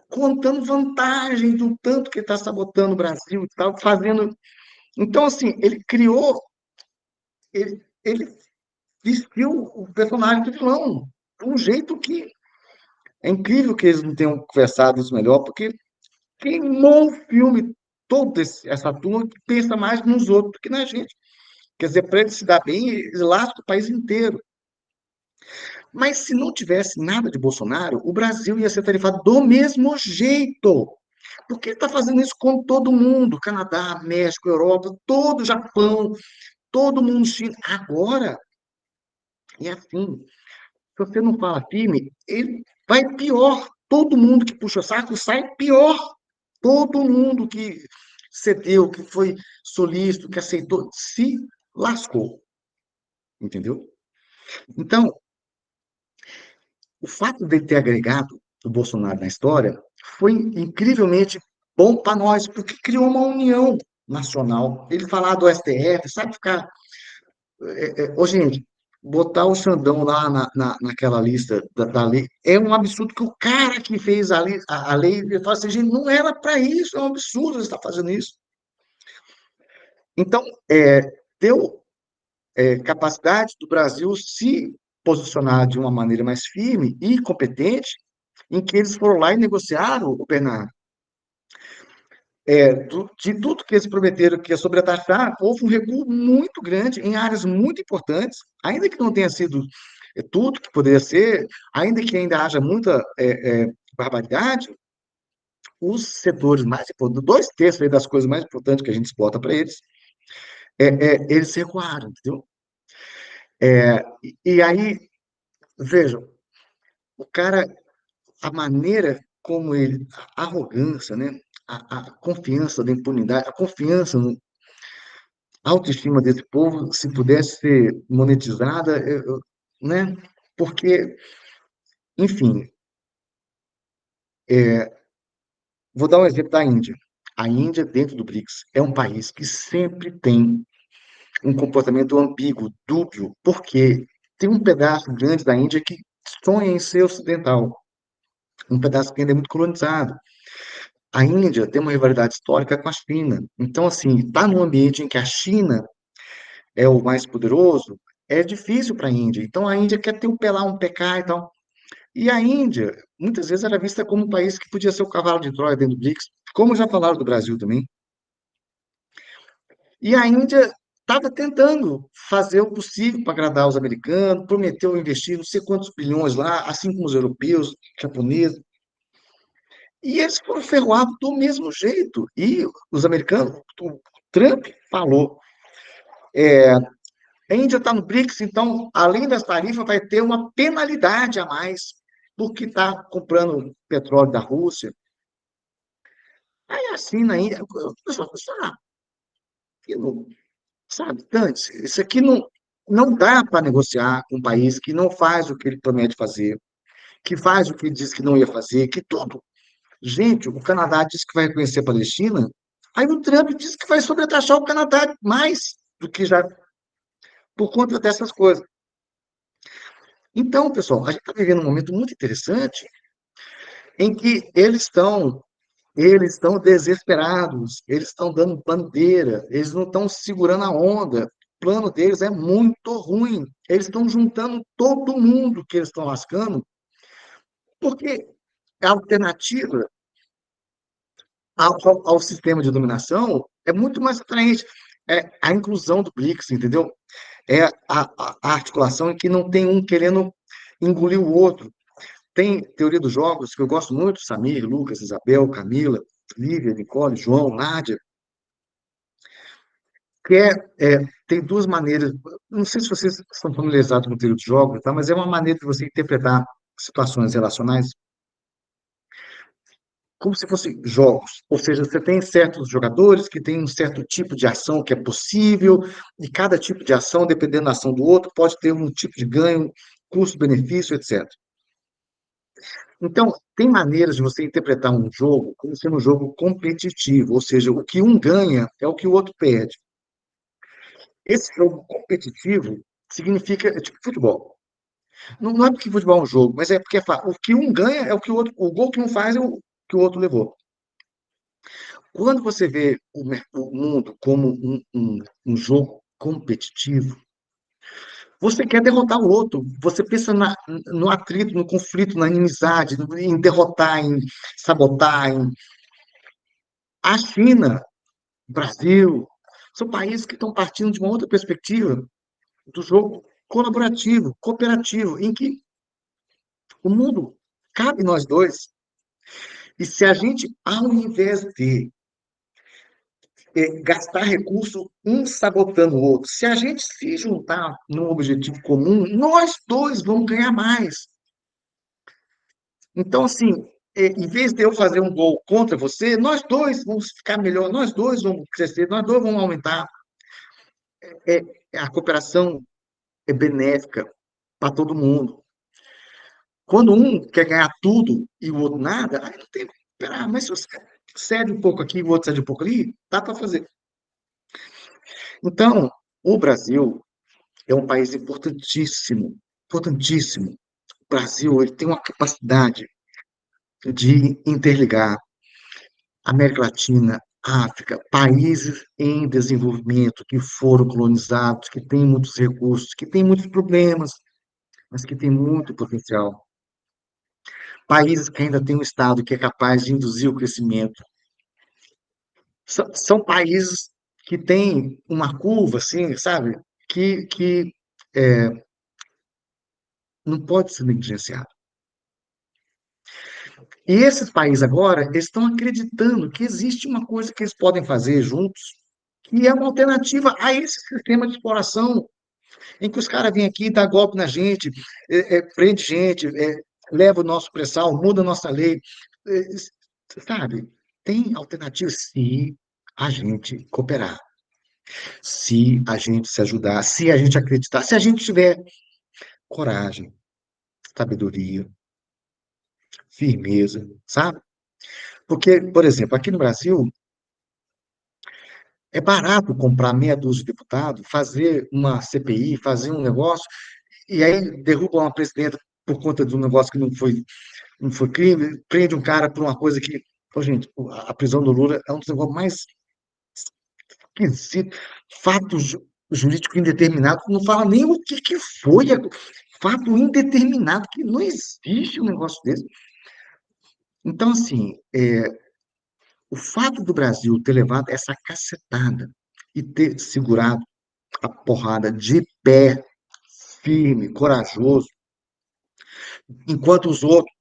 contando vantagem do tanto que está sabotando o Brasil e tal, fazendo. Então, assim, ele vestiu o personagem do vilão de um jeito que é incrível que eles não tenham conversado isso melhor, porque queimou o filme toda essa turma que pensa mais nos outros do que na gente. Quer dizer, para ele se dar bem, ele lasca o país inteiro. Mas se não tivesse nada de Bolsonaro, o Brasil ia ser tarifado do mesmo jeito. Porque ele está fazendo isso com todo mundo, Canadá, México, Europa, todo o Japão, todo mundo, China. Agora, é assim, se você não fala firme, ele vai pior. Todo mundo que puxa saco sai pior. Todo mundo que cedeu, que foi solícito, que aceitou, se lascou. Entendeu? Então, o fato de ter agregado o Bolsonaro na história foi incrivelmente bom para nós, porque criou uma união nacional. Ele falar do STF, sabe ficar. Ô, gente, botar o Xandão lá naquela lista da lei é um absurdo que o cara que fez a lei ele fala assim, gente, não era para isso, é um absurdo você estar fazendo isso. Então, deu capacidade do Brasil se posicionar de uma maneira mais firme e competente, em que eles foram lá e negociaram, o Bernardo, de tudo que eles prometeram que ia sobretaxar, houve um recuo muito grande em áreas muito importantes, ainda que não tenha sido tudo que poderia ser, ainda que ainda haja muita barbaridade, os setores mais importantes, 2/3 aí das coisas mais importantes que a gente exporta para eles, eles recuaram, entendeu? E aí, vejam, o cara, a maneira. como ele, a arrogância, né? A confiança da impunidade, a confiança, a autoestima desse povo, se pudesse ser monetizada, né? Porque, enfim, vou dar um exemplo da Índia. A Índia, dentro do BRICS, é um país que sempre tem um comportamento ambíguo, dúbio, porque tem um pedaço grande da Índia que sonha em ser ocidental, um pedaço que ainda é muito colonizado. A Índia tem uma rivalidade histórica com a China. Então, assim, estar num ambiente em que a China é o mais poderoso é difícil para a Índia. Então, a Índia quer ter um pé lá, um pé cá e tal. E a Índia, muitas vezes, era vista como um país que podia ser o cavalo de Troia dentro do BRICS, como já falaram do Brasil também. E a Índia estava tentando fazer o possível para agradar os americanos, prometeu investir não sei quantos bilhões lá, assim como os europeus, japoneses, e eles foram ferroados do mesmo jeito. E os americanos, o Trump falou, a Índia está no BRICS, então, além das tarifas, vai ter uma penalidade a mais, porque está comprando petróleo da Rússia. Aí assim na Índia, o pessoal fala, sabe, Dante, isso aqui não dá para negociar com um país que não faz o que ele promete fazer, que faz o que ele disse que não ia fazer, que tudo. Gente, o Canadá disse que vai reconhecer a Palestina, aí o Trump disse que vai sobretaxar o Canadá mais do que já por conta dessas coisas. Então, pessoal, a gente está vivendo um momento muito interessante em que eles estão desesperados, eles estão dando bandeira, eles não estão segurando a onda. O plano deles é muito ruim. Eles estão juntando todo mundo que eles estão lascando, porque a alternativa ao sistema de dominação é muito mais atraente. É a inclusão do BRICS, entendeu? É a articulação em que não tem um querendo engolir o outro. Tem teoria dos jogos, que eu gosto muito, Samir, Lucas, Isabel, Camila, Lívia, Nicole, João, Nádia, que tem duas maneiras, não sei se vocês estão familiarizados com teoria dos jogos, tá? Mas é uma maneira de você interpretar situações relacionais como se fossem jogos. Ou seja, você tem certos jogadores que têm um certo tipo de ação que é possível, e cada tipo de ação, dependendo da ação do outro, pode ter um tipo de ganho, custo-benefício, etc. Então, tem maneiras de você interpretar um jogo como sendo um jogo competitivo, ou seja, o que um ganha é o que o outro perde. Esse jogo competitivo significa, é tipo futebol. Não é porque futebol é um jogo, mas é porque o que um ganha é o que o outro, o gol que um faz é o que o outro levou. Quando você vê o mundo como um jogo competitivo, você quer derrotar o outro. Você pensa no atrito, no conflito, na inimizade, em derrotar, em sabotar. A China, o Brasil, são países que estão partindo de uma outra perspectiva do jogo colaborativo, cooperativo, em que o mundo cabe nós dois. E se a gente, ao invés de gastar recurso um sabotando o outro, se a gente se juntar num objetivo comum, nós dois vamos ganhar mais. Então, assim, em vez de eu fazer um gol contra você, nós dois vamos ficar melhor, nós dois vamos crescer, nós dois vamos aumentar. É, a cooperação é benéfica para todo mundo. Quando um quer ganhar tudo e o outro nada, aí não tem como esperar. Mas se você cede um pouco aqui e o outro cede um pouco ali, dá para fazer. Então, o Brasil é um país importantíssimo, importantíssimo. O Brasil ele tem uma capacidade de interligar América Latina, África, países em desenvolvimento que foram colonizados, que têm muitos recursos, que têm muitos problemas, mas que têm muito potencial. Países que ainda têm um Estado que é capaz de induzir o crescimento. São países que têm uma curva, assim, sabe, que não pode ser negligenciada. E esses países agora eles estão acreditando que existe uma coisa que eles podem fazer juntos, que é uma alternativa a esse sistema de exploração, em que os caras vêm aqui, dá golpe na gente, prende gente, leva o nosso pré-sal, muda a nossa lei. sabe, tem alternativas se a gente cooperar, se a gente se ajudar, se a gente acreditar, se a gente tiver coragem, sabedoria, firmeza, sabe? Porque, por exemplo, aqui no Brasil, é barato comprar meia dúzia de deputados, fazer uma CPI, fazer um negócio, e aí derruba uma presidenta por conta de um negócio que não foi crime, prende um cara por uma coisa que. Pô, gente, a prisão do Lula é um dos negócios mais esquisitos. Fato jurídico indeterminado, não fala nem o que, que foi. Fato indeterminado, que não existe um negócio desse. Então, assim, o fato do Brasil ter levado essa cacetada e ter segurado a porrada de pé, firme, corajoso, enquanto os outros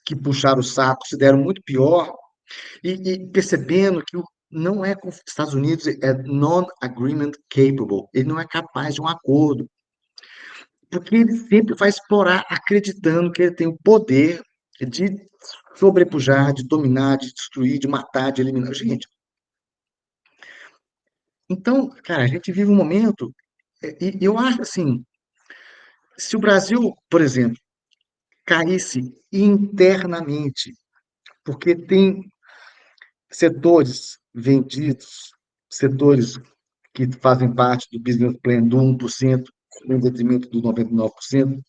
que puxaram o saco se deram muito pior, e percebendo que não é com os Estados Unidos, é non-agreement capable, ele não é capaz de um acordo, porque ele sempre vai explorar acreditando que ele tem o poder de sobrepujar, de dominar, de destruir, de matar, de eliminar. Gente, então, cara, a gente vive um momento, e eu acho assim, se o Brasil, por exemplo, caísse internamente, porque tem setores vendidos, setores que fazem parte do business plan do 1%, em detrimento do 99%,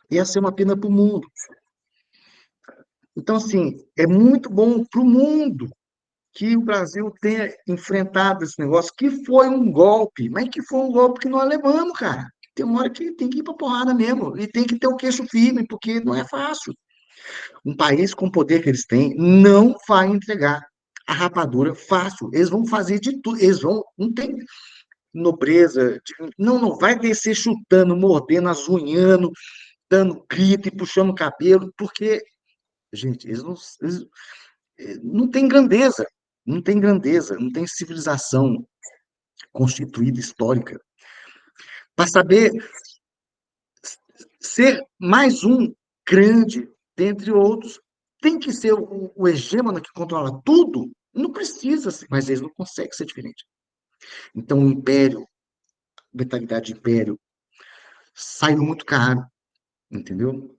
ia ser uma pena para o mundo. Então, assim, é muito bom para o mundo que o Brasil tenha enfrentado esse negócio, que foi um golpe, mas que foi um golpe que nós levamos, cara. Tem uma hora que tem que ir para porrada mesmo, e tem que ter o queixo firme, porque não é fácil. Um país com o poder que eles têm não vai entregar a rapadura fácil. Eles vão fazer de tudo. Eles vão. Não tem nobreza. Não vai descer chutando, mordendo, azunhando, dando grito e puxando o cabelo, porque, gente, eles não têm grandeza. Não tem grandeza, não tem civilização constituída histórica. Para saber ser mais um grande dentre outros, tem que ser o hegemona que controla tudo? Não precisa ser, mas eles não conseguem ser diferente. Então, o império, mentalidade de império, saiu muito caro, entendeu?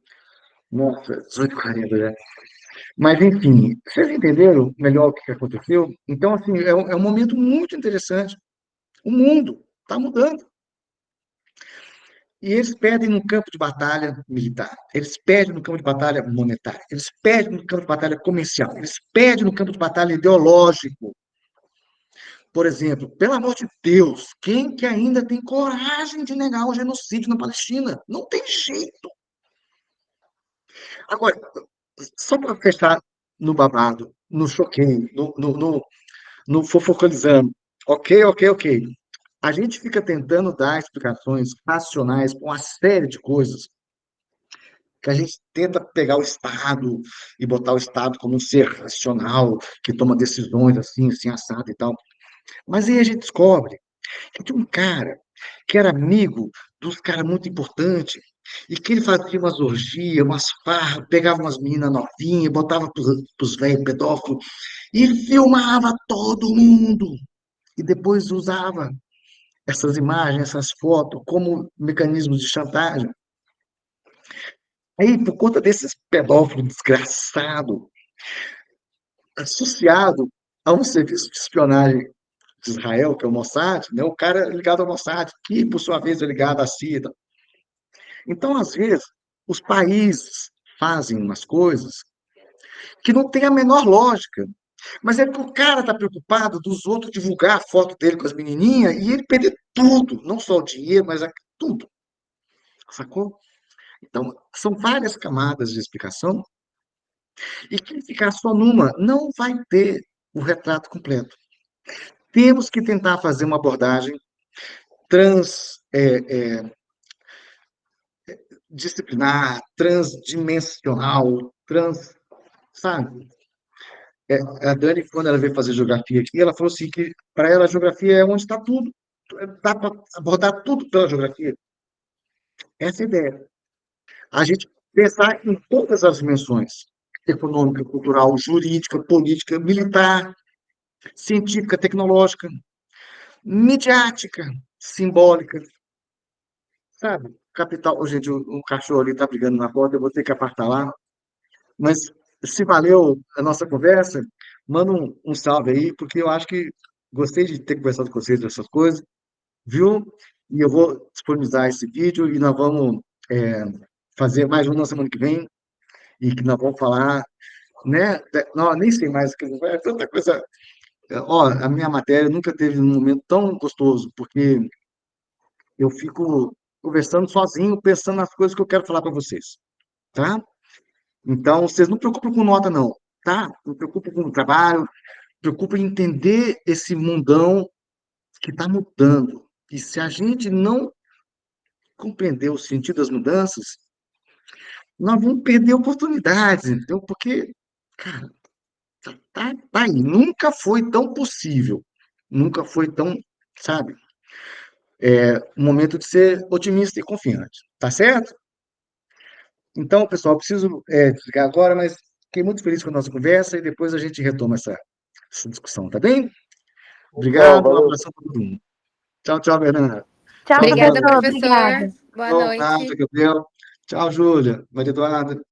Nossa, 18,40 já. Mas, enfim, vocês entenderam melhor o que aconteceu? Então, assim, é um momento muito interessante. O mundo está mudando. E eles perdem no campo de batalha militar, eles perdem no campo de batalha monetário, eles perdem no campo de batalha comercial, eles perdem no campo de batalha ideológico. Por exemplo, pelo amor de Deus, quem que ainda tem coragem de negar o genocídio na Palestina? Não tem jeito. Agora, só para fechar no babado, no choqueio, no fofocalizando. Ok, ok, ok. A gente fica tentando dar explicações racionais para uma série de coisas que a gente tenta pegar o Estado e botar o Estado como um ser racional, que toma decisões assim, assim, assado e tal. Mas aí a gente descobre que tinha um cara que era amigo dos caras muito importantes, e que ele fazia umas orgias, umas farras, pegava umas meninas novinhas, botava pros velhos pedófilos, e filmava todo mundo. E depois usava essas imagens, essas fotos, como mecanismos de chantagem. Aí, por conta desses pedófilos desgraçados, associado a um serviço de espionagem de Israel, que é o Mossad, né? O cara é ligado ao Mossad, que, por sua vez, é ligado à CIA. Então, às vezes, os países fazem umas coisas que não têm a menor lógica. Mas é porque o cara está preocupado dos outros divulgar a foto dele com as menininhas e ele perder tudo, não só o dinheiro, mas tudo. Sacou? Então, são várias camadas de explicação, e quem ficar só numa não vai ter o retrato completo. Temos que tentar fazer uma abordagem transdisciplinar, transdimensional, sabe? A Dani, quando ela veio fazer geografia aqui, ela falou assim que para ela a geografia é onde está tudo. Dá para abordar tudo pela geografia. Essa é a ideia. A gente pensar em todas as dimensões. econômica, cultural, jurídica, política, militar, científica, tecnológica, midiática, simbólica, sabe? Capital. Ô, gente, o cachorro ali tá brigando na porta, eu vou ter que apartar lá. Mas se valeu a nossa conversa, manda um salve aí, porque eu acho que gostei de ter conversado com vocês dessas coisas, viu? E eu vou disponibilizar esse vídeo e nós vamos é, fazer mais um na semana que vem e que nós vamos falar, né? Não, nem sei mais o que é tanta coisa. Ó, a minha matéria nunca teve um momento tão gostoso, porque eu fico conversando sozinho, pensando nas coisas que eu quero falar para vocês, tá? Então, vocês não se preocupem com nota, não, tá? Não se preocupem com o trabalho, preocupem em entender esse mundão que está mudando. E se a gente não compreender o sentido das mudanças, nós vamos perder oportunidades, entendeu? Porque, cara, tá aí. Nunca foi tão possível. Nunca foi tão, sabe? Um momento de ser otimista e confiante. Tá certo? Então, pessoal, preciso desligar agora, mas fiquei muito feliz com a nossa conversa e depois a gente retoma essa discussão, tá bem? Tchau, Obrigado, um valeu. abração para todo mundo. Tchau, tchau, Bernardo. Tchau, Tchau, professor. Mara. Obrigada. Boa Tchau, Nádia, noite. Gabriel. Tchau, Júlia. Maria Eduarda.